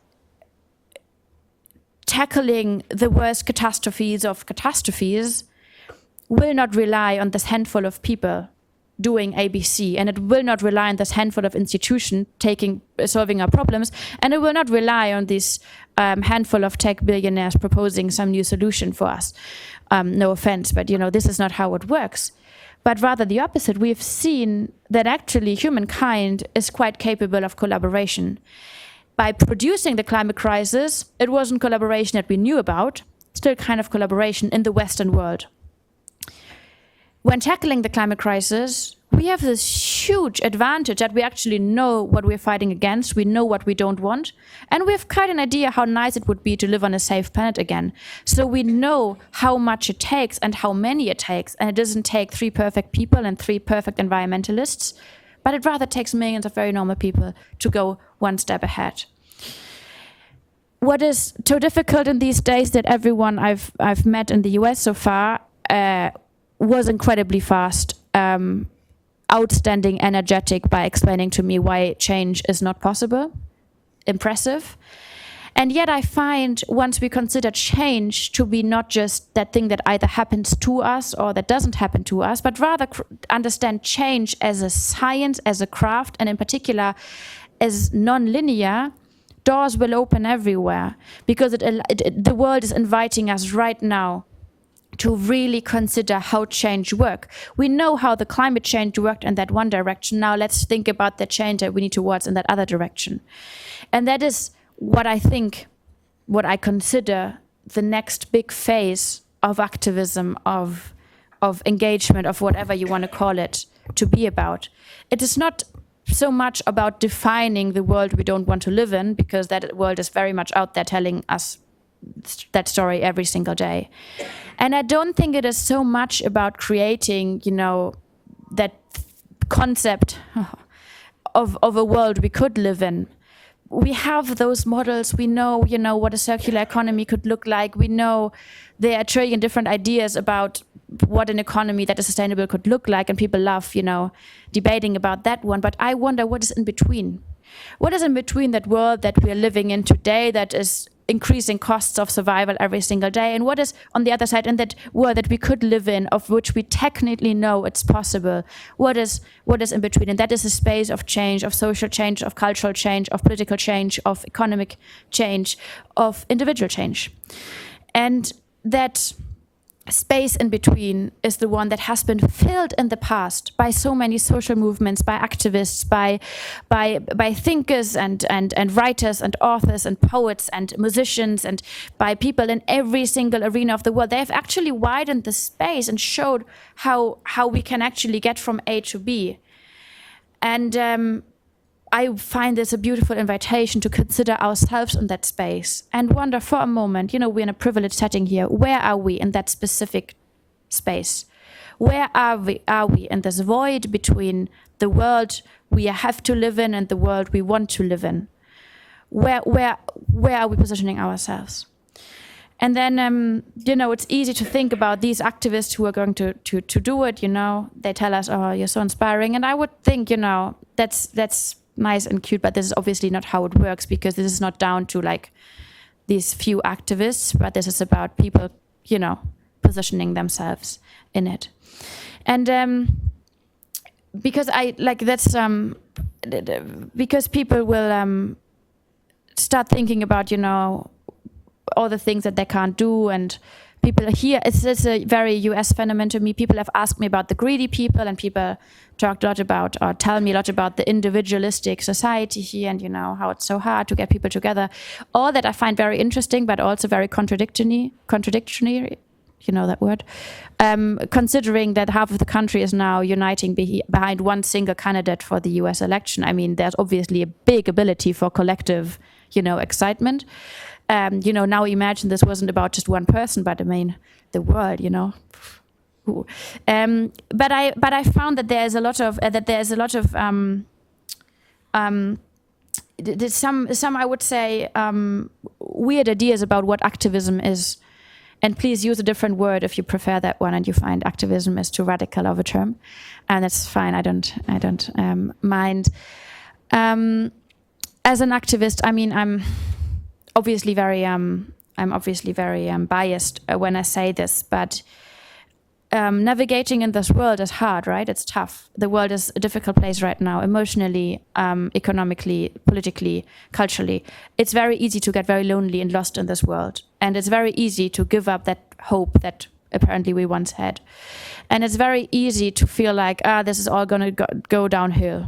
tackling the worst catastrophes of catastrophes will not rely on this handful of people doing ABC, and it will not rely on this handful of institutions solving our problems, and it will not rely on this handful of tech billionaires proposing some new solution for us. No offense, but this is not how it works. But rather the opposite. We've seen that actually humankind is quite capable of collaboration. By producing the climate crisis, it wasn't collaboration that we knew about, still kind of collaboration in the Western world. When tackling the climate crisis, we have this huge advantage that we actually know what we're fighting against, we know what we don't want, and we have quite an idea how nice it would be to live on a safe planet again. So we know how much it takes and how many it takes, and it doesn't take 3 perfect people and 3 perfect environmentalists, but it rather takes millions of very normal people to go one step ahead. What is so difficult in these days that everyone I've met in the US so far was incredibly fast, outstanding, energetic by explaining to me why change is not possible, impressive. And yet I find once we consider change to be not just that thing that either happens to us or that doesn't happen to us, but rather understand change as a science, as a craft, and in particular as non-linear, doors will open everywhere, because the world is inviting us right now to really consider how change works. We know how the climate change worked in that one direction. Now let's think about the change that we need towards in that other direction. And that is what I consider the next big phase of activism, of engagement, of whatever you want to call it, to be about. It is not so much about defining the world we don't want to live in, because that world is very much out there telling us that story every single day. And I don't think it is so much about creating, that concept of a world we could live in. We have those models. We know, what a circular economy could look like. We know there are a trillion different ideas about what an economy that is sustainable could look like, and people love, debating about that one. But I wonder what is in between. What is in between that world that we are living in today that is increasing costs of survival every single day, and what is on the other side in that world that we could live in, of which we technically know it's possible? What is in between? And that is a space of change, of social change, of cultural change, of political change, of economic change, of individual change. And that space in between is the one that has been filled in the past by so many social movements, by activists, by thinkers and writers and authors and poets and musicians, and by people in every single arena of the world. They have actually widened the space and showed how we can actually get from A to B. And I find this a beautiful invitation to consider ourselves in that space and wonder for a moment, we're in a privileged setting here. Where are we in that specific space? Where are we in this void between the world we have to live in and the world we want to live in? Where are we positioning ourselves? And then, it's easy to think about these activists who are going to do it, They tell us, oh, you're so inspiring. And I would think, that's nice and cute, but this is obviously not how it works, because this is not down to like these few activists, but this is about people, you know, positioning themselves in it. And because I like that's because people will start thinking about, you know, all the things that they can't do, and people here, it's a very US phenomenon to me. People have asked me about the greedy people, and people talked a lot about, or tell me a lot about the individualistic society here, and you know, how it's so hard to get people together. All that I find very interesting, but also very contradictory, you know that word, considering that half of the country is now uniting behind one single candidate for the US election. I mean, there's obviously a big ability for collective, you know, excitement. You know, now imagine this wasn't about just one person, but I mean, the world, you know. But I found that there's a lot of some I would say weird ideas about what activism is. And please use a different word if you prefer that one and you find activism is too radical of a term, and that's fine. I don't mind. As an activist, I mean, I'm obviously very biased when I say this, but navigating in this world is hard, right? It's tough. The world is a difficult place right now, emotionally, economically, politically, culturally. It's very easy to get very lonely and lost in this world. And it's very easy to give up that hope that apparently we once had. And it's very easy to feel like, this is all gonna go downhill.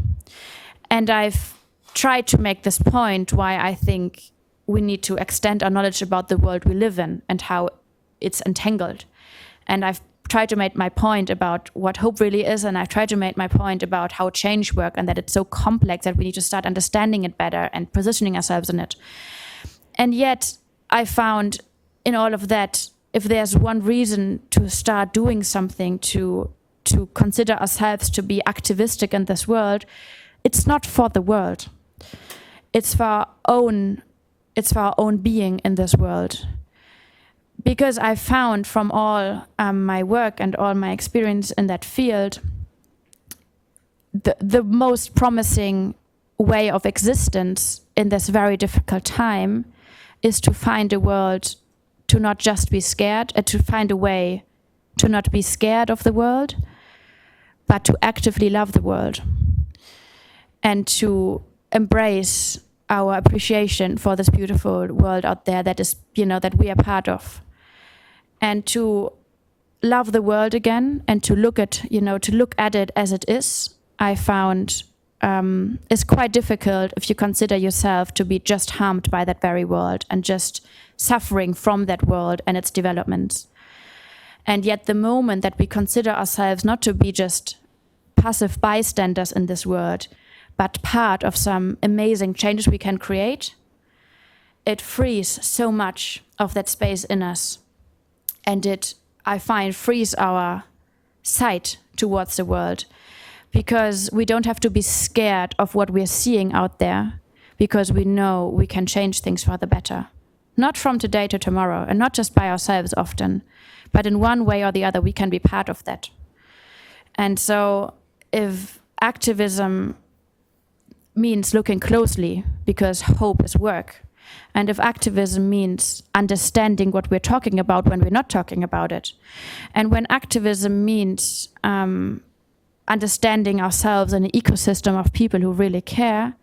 And I've tried to make this point why I think we need to extend our knowledge about the world we live in and how it's entangled. And I've tried to make my point about what hope really is, and I've tried to make my point about how change works and that it's so complex that we need to start understanding it better and positioning ourselves in it. And yet I found in all of that, if there's one reason to start doing something, to consider ourselves to be activistic in this world, it's not for the world. It's for our own being in this world. Because I found from all my work and all my experience in that field, the most promising way of existence in this very difficult time is to find a world to not just be scared, to find a way to not be scared of the world, but to actively love the world and to embrace our appreciation for this beautiful world out there that is, you know, that we are part of. And to love the world again and to look at it as it is, I found is quite difficult if you consider yourself to be just harmed by that very world and just suffering from that world and its developments. And yet the moment that we consider ourselves not to be just passive bystanders in this world, but part of some amazing changes we can create, it frees so much of that space in us. And it, I find, frees our sight towards the world, because we don't have to be scared of what we're seeing out there, because we know we can change things for the better. Not from today to tomorrow, and not just by ourselves often, but in one way or the other, we can be part of that. And so if activism means looking closely, because hope is work, and if activism means understanding what we're talking about when we're not talking about it, and when activism means understanding ourselves in an ecosystem of people who really care,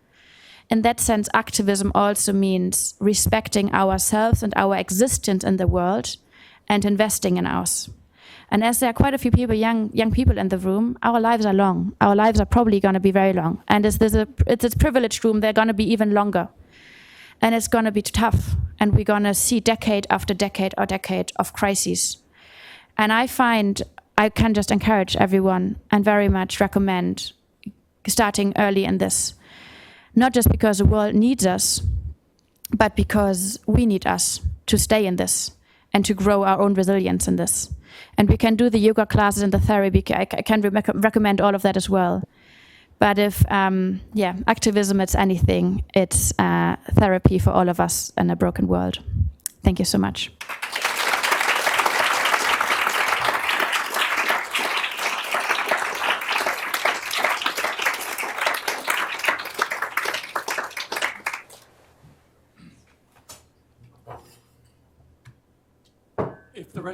in that sense, activism also means respecting ourselves and our existence in the world and investing in us. And as there are quite a few people, young people in the room, our lives are long. Our lives are probably going to be very long. And it's a privileged room, they're going to be even longer. And it's going to be tough. And we're going to see decade after decade or decade of crises. And I find I can just encourage everyone and very much recommend starting early in this. Not just because the world needs us, but because we need us to stay in this and to grow our own resilience in this. And we can do the yoga classes and the therapy. I can recommend all of that as well. But if, activism, it's anything, it's therapy for all of us in a broken world. Thank you so much.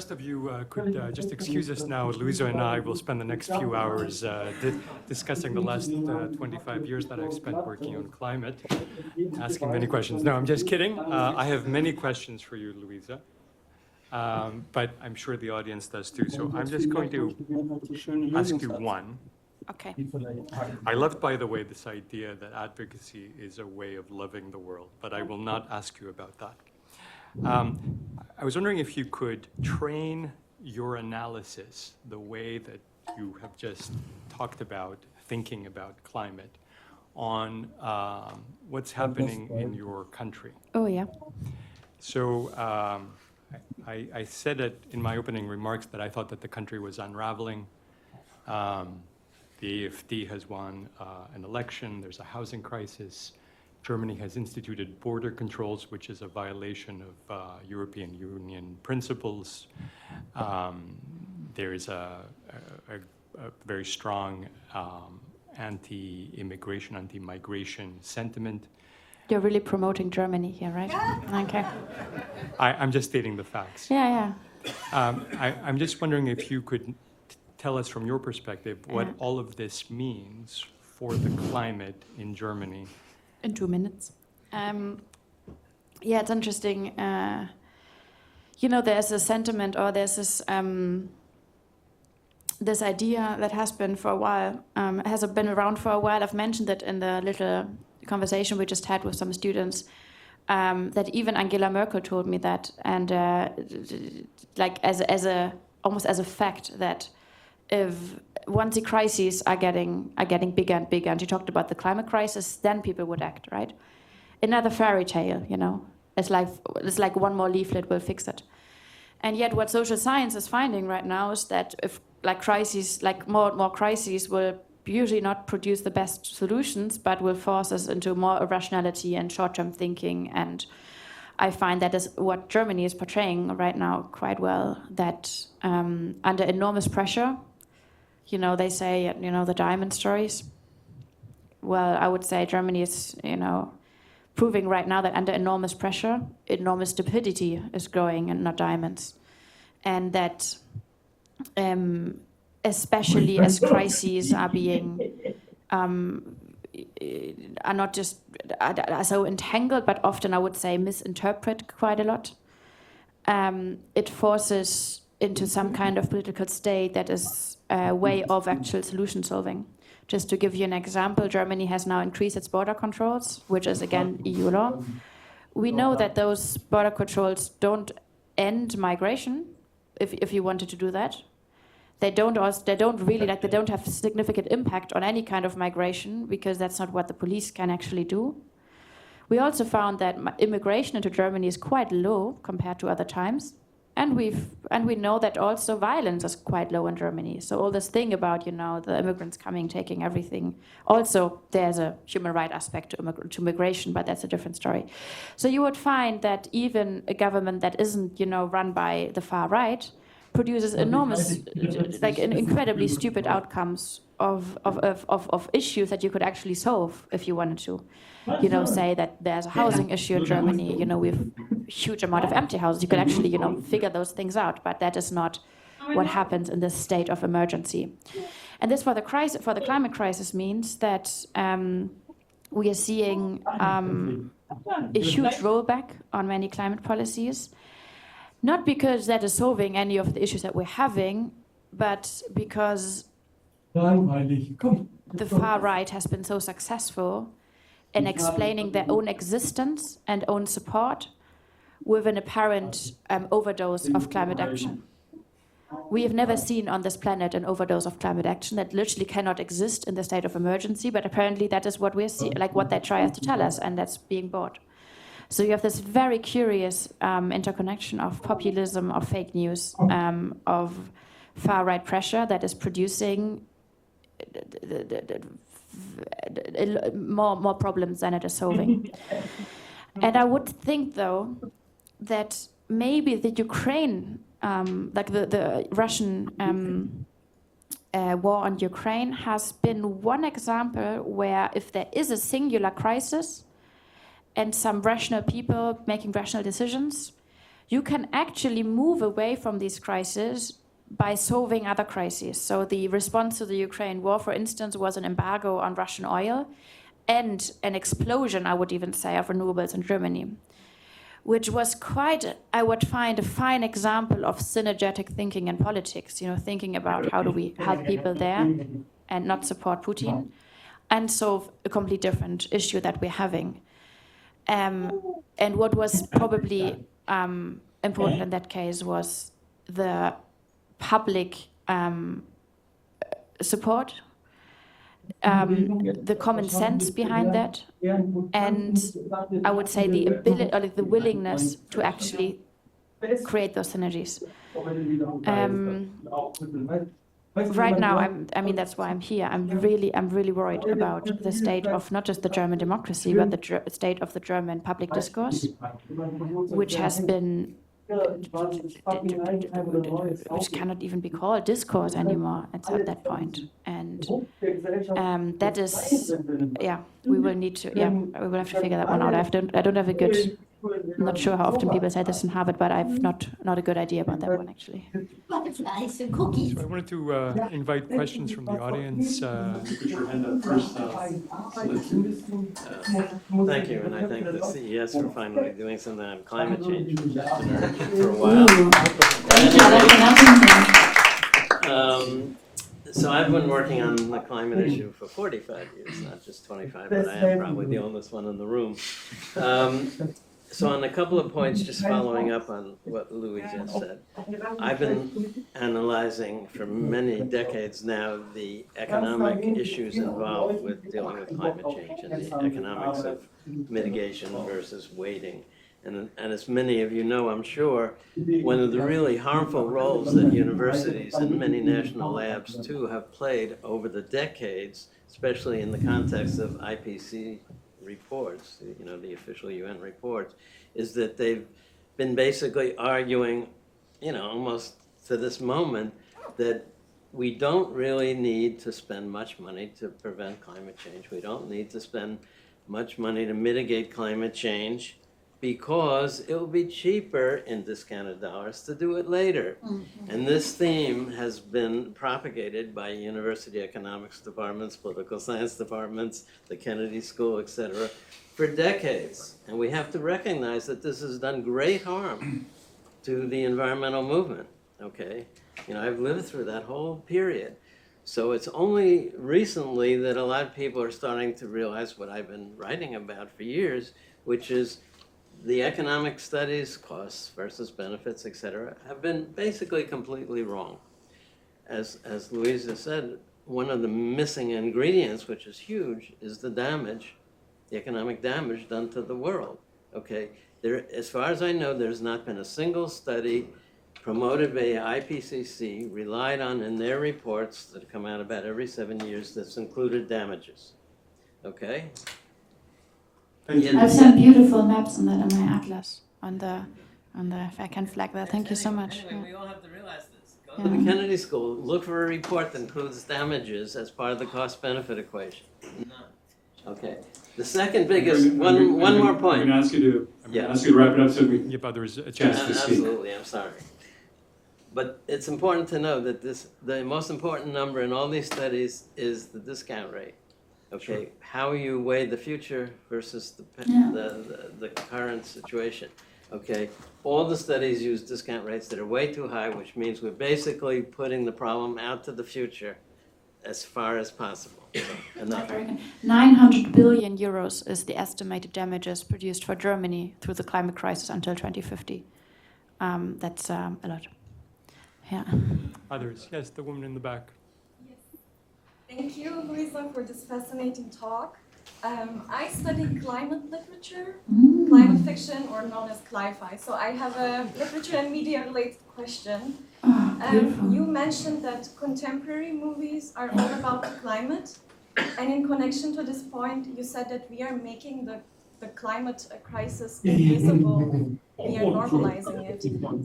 rest of you could just excuse us now, Louisa and I will spend the next few hours discussing the last 25 years that I've spent working on climate, asking many questions. No, I'm just kidding. I have many questions for you, Louisa, but I'm sure the audience does too. So I'm just going to ask you one. Okay. I loved, by the way, this idea that advocacy is a way of loving the world, but I will not ask you about that. I was wondering if you could train your analysis the way that you have just talked about, thinking about climate, on what's happening in your country. Oh, yeah. So I said it in my opening remarks that I thought that the country was unraveling. The AfD has won an election. There's a housing crisis. Germany has instituted border controls, which is a violation of European Union principles. There is a very strong anti-immigration, anti-migration sentiment. You're really promoting Germany here, right? Okay. I'm just stating the facts. Yeah. I'm just wondering if you could tell us from your perspective what all of this means for the climate in Germany. In 2 minutes. Yeah, it's interesting. There's a sentiment, or there's this idea that has been for a while, has been around for a while. I've mentioned it in the little conversation we just had with some students, that even Angela Merkel told me that, and like almost as a fact that if once the crises are getting bigger and bigger, and she talked about the climate crisis, then people would act, right? Another fairy tale, It's like one more leaflet will fix it. And yet what social science is finding right now is that if more and more crises will usually not produce the best solutions, but will force us into more irrationality and short-term thinking. And I find that is what Germany is portraying right now quite well, that under enormous pressure, they say, the diamond stories. Well, I would say Germany is, proving right now that under enormous pressure, enormous stupidity is growing and not diamonds. And that especially as crises are being, are not just, are so entangled, but often I would say misinterpret quite a lot. It forces into some kind of political state that is a way of actual solution solving. Just to give you an example, Germany has now increased its border controls, which is again EU law. We know that those border controls don't end migration, if you wanted to do that. They don't have significant impact on any kind of migration, because that's not what the police can actually do. We also found that immigration into Germany is quite low compared to other times. And we know that also violence is quite low in Germany. So all this thing about, the immigrants coming, taking everything. Also, there's a human right aspect to migration, but that's a different story. So you would find that even a government that isn't, run by the far right produces enormous, incredibly stupid outcomes of issues that you could actually solve if you wanted to. Say that there's a housing issue in Germany, we have a huge amount of empty houses. You could actually, figure those things out, but that is not what happens in this state of emergency. And this for the climate crisis means that we are seeing a huge rollback on many climate policies, not because that is solving any of the issues that we're having, but because the far right has been so successful in explaining their own existence and own support with an apparent overdose of climate action. We have never seen on this planet an overdose of climate action that literally cannot exist in the state of emergency, but apparently that is what we're seeing, like what they try to tell us, and that's being bought. So you have this very curious interconnection of populism, of fake news, of far-right pressure that is producing more problems than it is solving. And I would think, though, that maybe the Ukraine, the Russian war on Ukraine has been one example where if there is a singular crisis and some rational people making rational decisions, you can actually move away from these crises by solving other crises. So the response to the Ukraine war, for instance, was an embargo on Russian oil and an explosion, I would even say, of renewables in Germany, which was quite, I would find, a fine example of synergetic thinking in politics, thinking about how do we help people there and not support Putin and solve a completely different issue that we're having. And what was probably important in that case was the public support, the common sense behind that, and I would say the ability or the willingness to actually create those synergies. Right now, I mean that's why I'm here. I'm really worried about the state of not just the German democracy, but the state of the German public discourse, which has been, which cannot even be called discourse anymore. It's at that point, and that is, yeah, we will need to, yeah, we will have to figure that one out. I don't have a good. I'm not sure how often people say this in Harvard, but I've not a good idea about that one, actually. Butterflies and cookies. So I wanted to invite questions from the audience. Put your hand up first. Thank you, and I thank the CES for finally doing something on climate change, which has been urgent for a while. So I've been working on the climate issue for 45 years, not just 25, but I am probably the oldest one in the room. So on a couple of points, just following up on what Louis just said, I've been analyzing for many decades now the economic issues involved with dealing with climate change and the economics of mitigation versus waiting. And as many of you know, I'm sure, one of the really harmful roles that universities and many national labs too have played over the decades, especially in the context of IPCC reports, the official UN reports, is that they've been basically arguing, almost to this moment, that we don't really need to spend much money to prevent climate change. We don't need to spend much money to mitigate climate change because it will be cheaper in discounted dollars to do it later. Mm-hmm. And this theme has been propagated by university economics departments, political science departments, the Kennedy School, etc., for decades. And we have to recognize that this has done great harm to the environmental movement, okay? I've lived through that whole period. So it's only recently that a lot of people are starting to realize what I've been writing about for years, which is the economic studies, costs versus benefits, et cetera, have been basically completely wrong. As Louisa said, one of the missing ingredients, which is huge, is the damage, the economic damage done to the world, okay? As far as I know, there's not been a single study promoted by IPCC, relied on in their reports that come out about every 7 years that's included damages, okay? I have some beautiful maps on that on my atlas, on the if I can flag that. Thank you so much. Anyway, we all have to realize this. Go to the Kennedy School, look for a report that includes damages as part of the cost-benefit equation. None. Okay. The second biggest, one more point. I'm going to ask you to wrap it up so we can give others a chance to speak. Absolutely, I'm sorry. But it's important to know that the most important number in all these studies is the discount rate. Okay, sure. How you weigh the future versus the current situation. Okay, all the studies use discount rates that are way too high, which means we're basically putting the problem out to the future as far as possible. So, enough. 900 billion euros is the estimated damages produced for Germany through the climate crisis until 2050. That's a lot. Yeah. Others, yes, the woman in the back. Thank you, Louisa, for this fascinating talk. I study climate literature, climate fiction, or known as cli-fi. So I have a literature and media-related question. You mentioned that contemporary movies are all about the climate. And in connection to this point, you said that we are making the climate crisis invisible. We are normalizing it.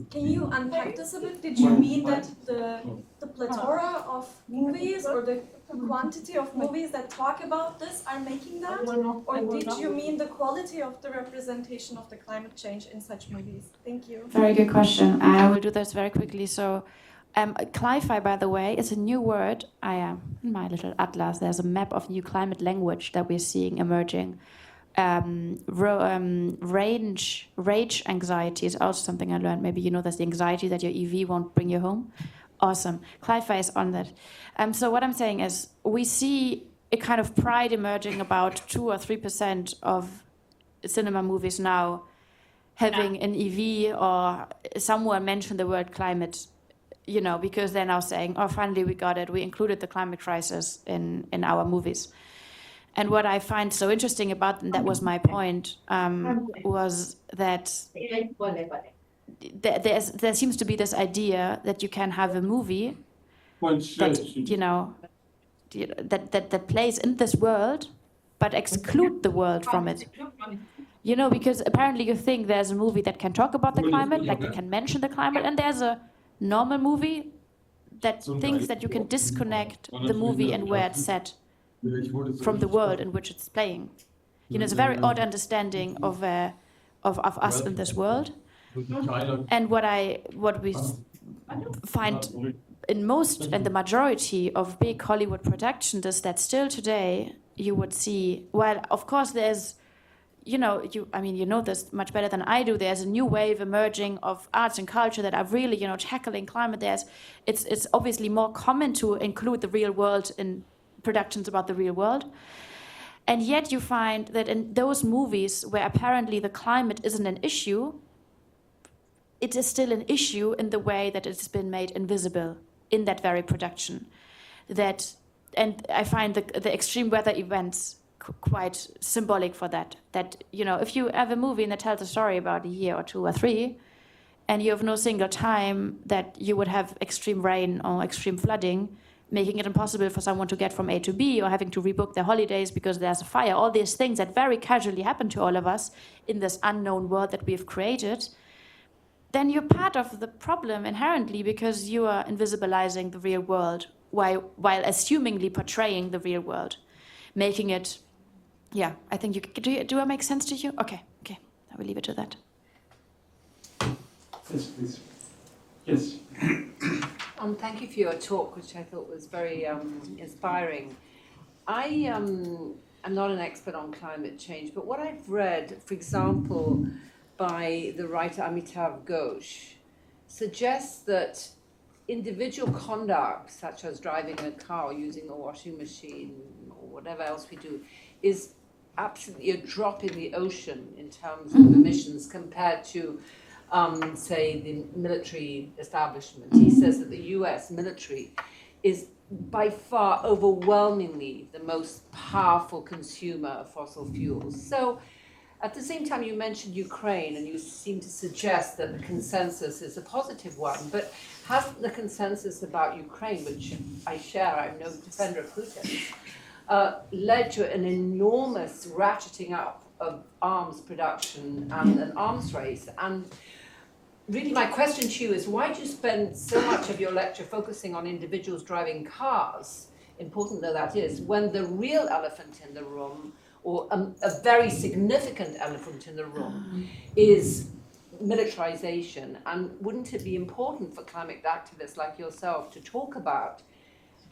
Can you unpack this a bit? Did you mean that the plethora of movies or the quantity of movies that talk about this are making that? Or did you mean the quality of the representation of the climate change in such movies? Thank you. Very good question. I will do this very quickly. So, cli-fi, by the way, is a new word. In my little atlas, there's a map of new climate language that we're seeing emerging. Rage anxiety is also something I learned. Maybe you know that's the anxiety that your EV won't bring you home. Awesome. Cli-fi is on that. So what I'm saying is we see a kind of pride emerging about 2 or 3% of cinema movies now having an EV or someone mention the word climate, you know, because they're now saying, oh, finally we got it. We included the climate crisis in our movies. And what I find so interesting about, and that was my point, was that there seems to be this idea that you can have a movie that, you know, that plays in this world, but exclude the world from it. You know, because apparently you think there's a movie that can talk about the climate, like it can mention the climate, and there's a normal movie that thinks that you can disconnect the movie and where it's set from the world in which it's playing. You know, it's a very odd understanding of us in this world. And what we find in most and the majority of big Hollywood productions is that still today you would see, well, of course there's, you know, you know this much better than I do. There's a new wave emerging of arts and culture that are really, you know, tackling climate. It's obviously more common to include the real world in productions about the real world. And yet you find that in those movies where apparently the climate isn't an issue, it is still an issue in the way that it's been made invisible in that very production. And I find the extreme weather events quite symbolic for that. That, you know, if you have a movie that tells a story about a year or 2 or 3, and you have no single time that you would have extreme rain or extreme flooding, making it impossible for someone to get from A to B, or having to rebook their holidays because there's a fire, all these things that very casually happen to all of us in this unknown world that we've created, then you're part of the problem inherently because you are invisibilizing the real world while assumingly portraying the real world, making it, yeah, I think do I make sense to you? Okay, I will leave it to that. Yes, please. Yes. Thank you for your talk, which I thought was very inspiring. I am not an expert on climate change, but what I've read, for example, by the writer Amitav Ghosh, suggests that individual conduct, such as driving a car or using a washing machine or whatever else we do, is absolutely a drop in the ocean in terms of emissions compared to say, the military establishment. He says that the US military is by far overwhelmingly the most powerful consumer of fossil fuels. So at the same time, you mentioned Ukraine, and you seem to suggest that the consensus is a positive one, but hasn't the consensus about Ukraine, which I share, I'm no defender of Putin, led to an enormous ratcheting up of arms production and an arms race? And really, my question to you is, why do you spend so much of your lecture focusing on individuals driving cars, important though that is, when the real elephant in the room, or a very significant elephant in the room, is militarization? And wouldn't it be important for climate activists like yourself to talk about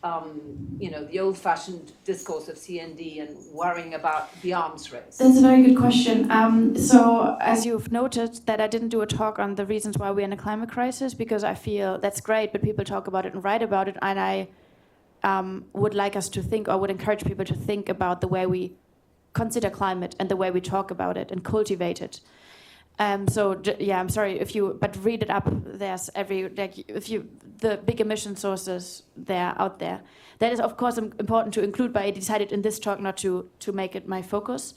the old-fashioned discourse of CND and worrying about the arms race? That's a very good question. So as you've noted, that I didn't do a talk on the reasons why we're in a climate crisis, because I feel that's great, but people talk about it and write about it, and I would like us to think, or would encourage people to think about the way we consider climate and the way we talk about it and cultivate it. I'm sorry but read it up. There's the big emission sources they're out there. That is, of course, important to include, but I decided in this talk not to make it my focus.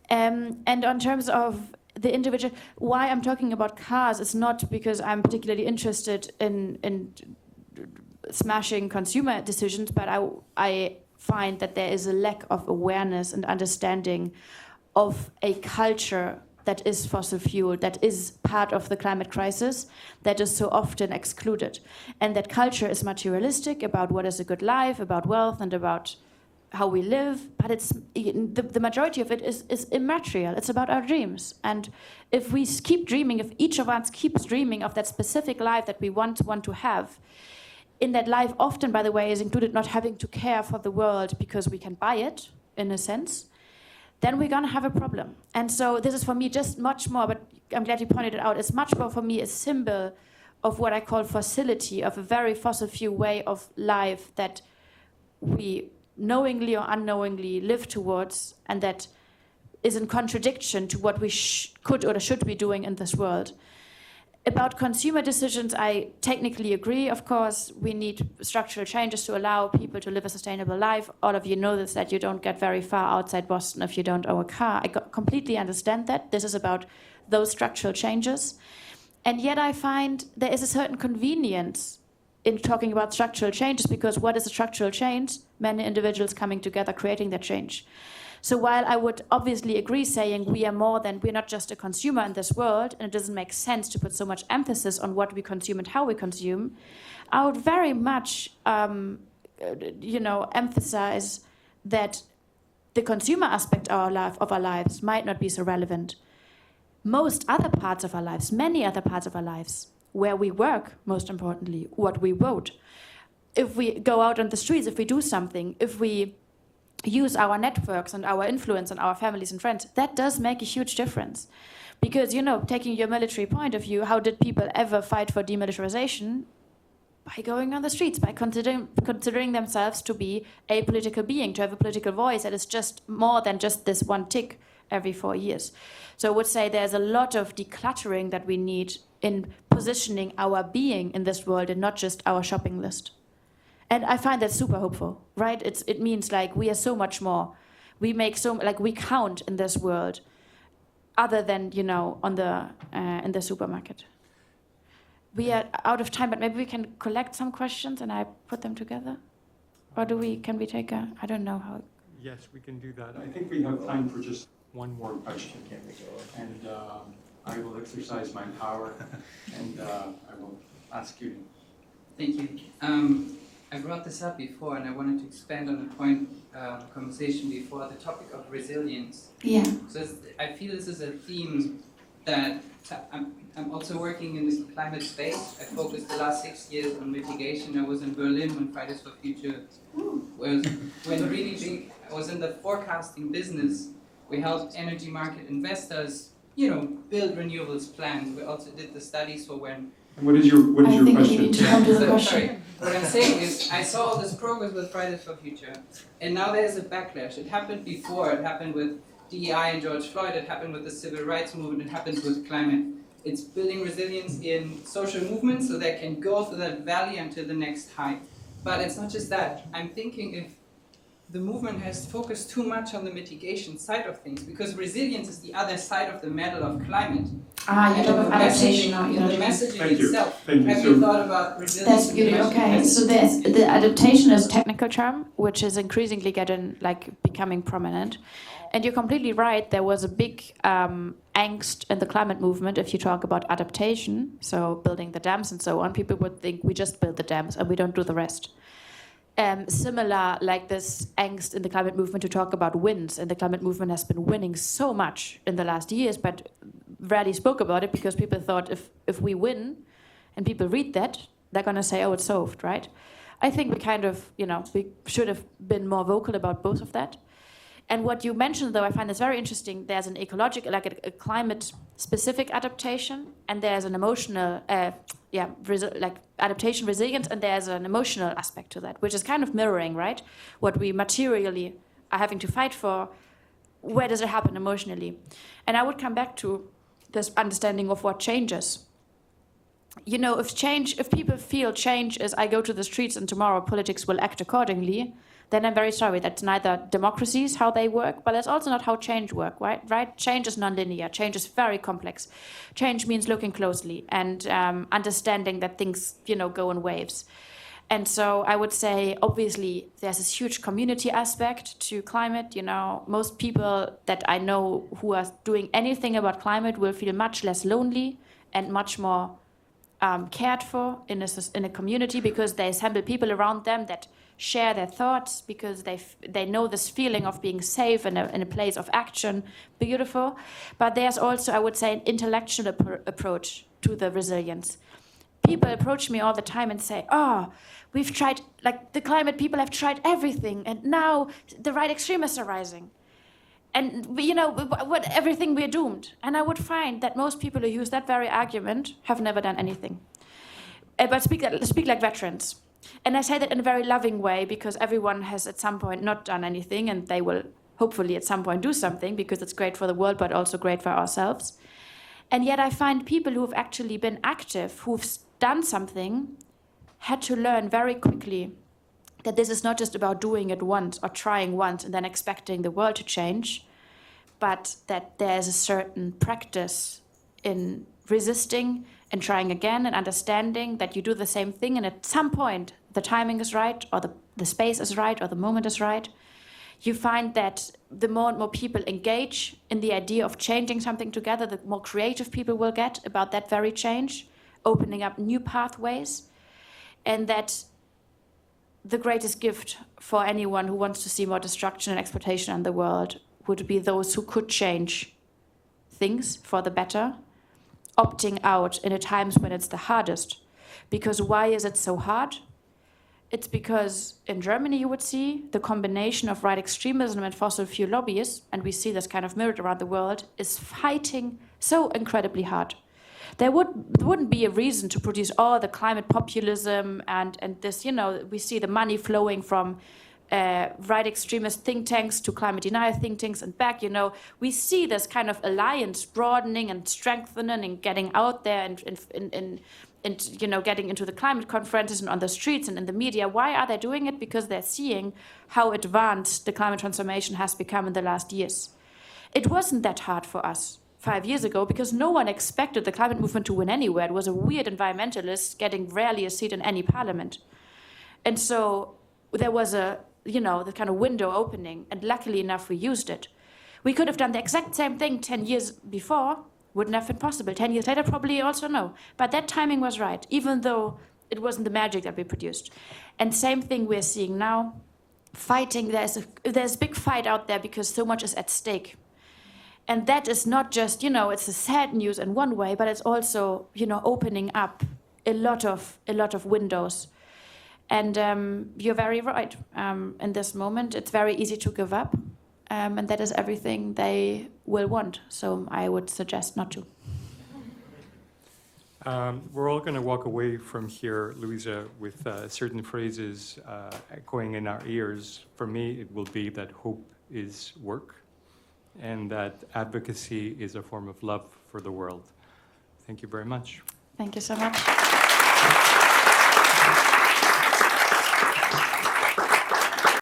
And on terms of the individual, why I'm talking about cars is not because I'm particularly interested in smashing consumer decisions, but I find that there is a lack of awareness and understanding of a culture that is fossil fuel, that is part of the climate crisis, that is so often excluded. And that culture is materialistic about what is a good life, about wealth, and about how we live, but it's the majority of it is immaterial. It's about our dreams. And if we keep dreaming, if each of us keeps dreaming of that specific life that we want to have, in that life often, by the way, is included not having to care for the world because we can buy it, in a sense, then we're going to have a problem. And so this is for me just much more, but I'm glad you pointed it out, it's much more for me a symbol of what I call fossility, of a very fossil fuel way of life that we knowingly or unknowingly live towards, and that is in contradiction to what we could or should be doing in this world. About consumer decisions, I technically agree, of course. We need structural changes to allow people to live a sustainable life. All of you know this, that you don't get very far outside Boston if you don't own a car. I completely understand that. This is about those structural changes. And yet I find there is a certain convenience in talking about structural changes, because what is a structural change? Many individuals coming together, creating that change. So while I would obviously agree saying we're not just a consumer in this world, and it doesn't make sense to put so much emphasis on what we consume and how we consume, I would very much, emphasize that the consumer aspect of our lives might not be so relevant. Most other parts of our lives, many other parts of our lives, where we work, most importantly, what we vote, if we go out on the streets, if we do something, if we use our networks and our influence on our families and friends, that does make a huge difference. Because, taking your military point of view, how did people ever fight for demilitarization? By going on the streets, by considering themselves to be a political being, to have a political voice that is just more than just this one tick every 4 years. So I would say there's a lot of decluttering that we need in positioning our being in this world and not just our shopping list. And I find that super hopeful, right? It means like we are so much more. We make we count in this world, other than on the in the supermarket. We are out of time, but maybe we can collect some questions and I put them together, or can we take I don't know how. Yes, we can do that. I think we have time for just one more question. And I will exercise my power, and I will ask you. Thank you. I brought this up before, and I wanted to expand on the point conversation before, the topic of resilience. Yeah. So I feel this is a theme that I'm also working in this climate space. I focused the last 6 years on mitigation. I was in Berlin when Fridays for Future was really big. I was in the forecasting business. We helped energy market investors, build renewables plans. We also did the studies for when. And what is your question? Sorry. What I'm saying is, I saw all this progress with Fridays for Future, and now there's a backlash. It happened before. It happened with DEI and George Floyd. It happened with the civil rights movement. It happens with climate. It's building resilience in social movements so they can go through that valley until the next high. But it's not just that. I'm thinking if the movement has focused too much on the mitigation side of things, because resilience is the other side of the medal of climate. You talk about adaptation now. The messaging itself. Thank you. Have you thought about resilience? That's good. Okay, so the adaptation is a technical term, which is increasingly becoming prominent. And you're completely right. There was a big angst in the climate movement if you talk about adaptation, so building the dams and so on. People would think we just build the dams and we don't do the rest. Similar, like this angst in the climate movement to talk about wins, and the climate movement has been winning so much in the last years, but rarely spoke about it because people thought if we win and people read that, they're going to say, oh, it's solved, right? I think we should have been more vocal about both of that. And what you mentioned, though, I find this very interesting. There's an ecological, a climate-specific adaptation, and there's an emotional, adaptation resilience, and there's an emotional aspect to that, which is kind of mirroring, right? What we materially are having to fight for, where does it happen emotionally? And I would come back to this understanding of what changes. If people feel change is I go to the streets and tomorrow politics will act accordingly, then I'm very sorry. That's neither democracies, how they work, but that's also not how change works, right? Change is nonlinear. Change is very complex. Change means looking closely and understanding that things, go in waves. And so I would say, obviously, there's this huge community aspect to climate. You know, most people that I know who are doing anything about climate will feel much less lonely and much more cared for in a community, because they assemble people around them that share their thoughts, because they know this feeling of being safe in a place of action. Beautiful. But there's also, I would say, an intellectual approach to the resilience. People approach me all the time and say, oh, we've tried, like the climate people have tried everything, and now the right extremists are rising. And, you know, everything, we're doomed. And I would find that most people who use that very argument have never done anything. But speak like veterans. And I say that in a very loving way, because everyone has at some point not done anything, and they will hopefully at some point do something, because it's great for the world, but also great for ourselves. And yet I find people who've actually been active, who've done something, had to learn very quickly that this is not just about doing it once or trying once and then expecting the world to change, but that there's a certain practice in resisting and trying again and understanding that you do the same thing, and at some point the timing is right, or the space is right, or the moment is right. You find that the more and more people engage in the idea of changing something together, the more creative people will get about that very change, opening up new pathways, and that the greatest gift for anyone who wants to see more destruction and exploitation in the world would be those who could change things for the better, opting out in the times when it's the hardest. Because why is it so hard? It's because in Germany, you would see the combination of right extremism and fossil fuel lobbyists, and we see this kind of mirrored around the world, is fighting so incredibly hard. There wouldn't be a reason to produce all the climate populism and this, you know, we see the money flowing from right extremist think tanks to climate denial think tanks and back, you know. We see this kind of alliance broadening and strengthening and getting out there and you know, getting into the climate conferences and on the streets and in the media. Why are they doing it? Because they're seeing how advanced the climate transformation has become in the last years. It wasn't that hard for us 5 years ago, because no one expected the climate movement to win anywhere. It was a weird environmentalist getting rarely a seat in any parliament. And so there was the kind of window opening, and luckily enough, we used it. We could have done the exact same thing 10 years before, wouldn't have been possible. 10 years later, probably also no. But that timing was right, even though it wasn't the magic that we produced. And same thing we're seeing now, fighting, there's a big fight out there because so much is at stake. And that is not just, you know, it's a sad news in one way, but it's also, you know, opening up a lot of windows. And you're very right. In this moment, it's very easy to give up. And that is everything they will want. So I would suggest not to. We're all going to walk away from here, Louisa, with certain phrases echoing in our ears. For me, it will be that hope is work, and that advocacy is a form of love for the world. Thank you very much. Thank you so much.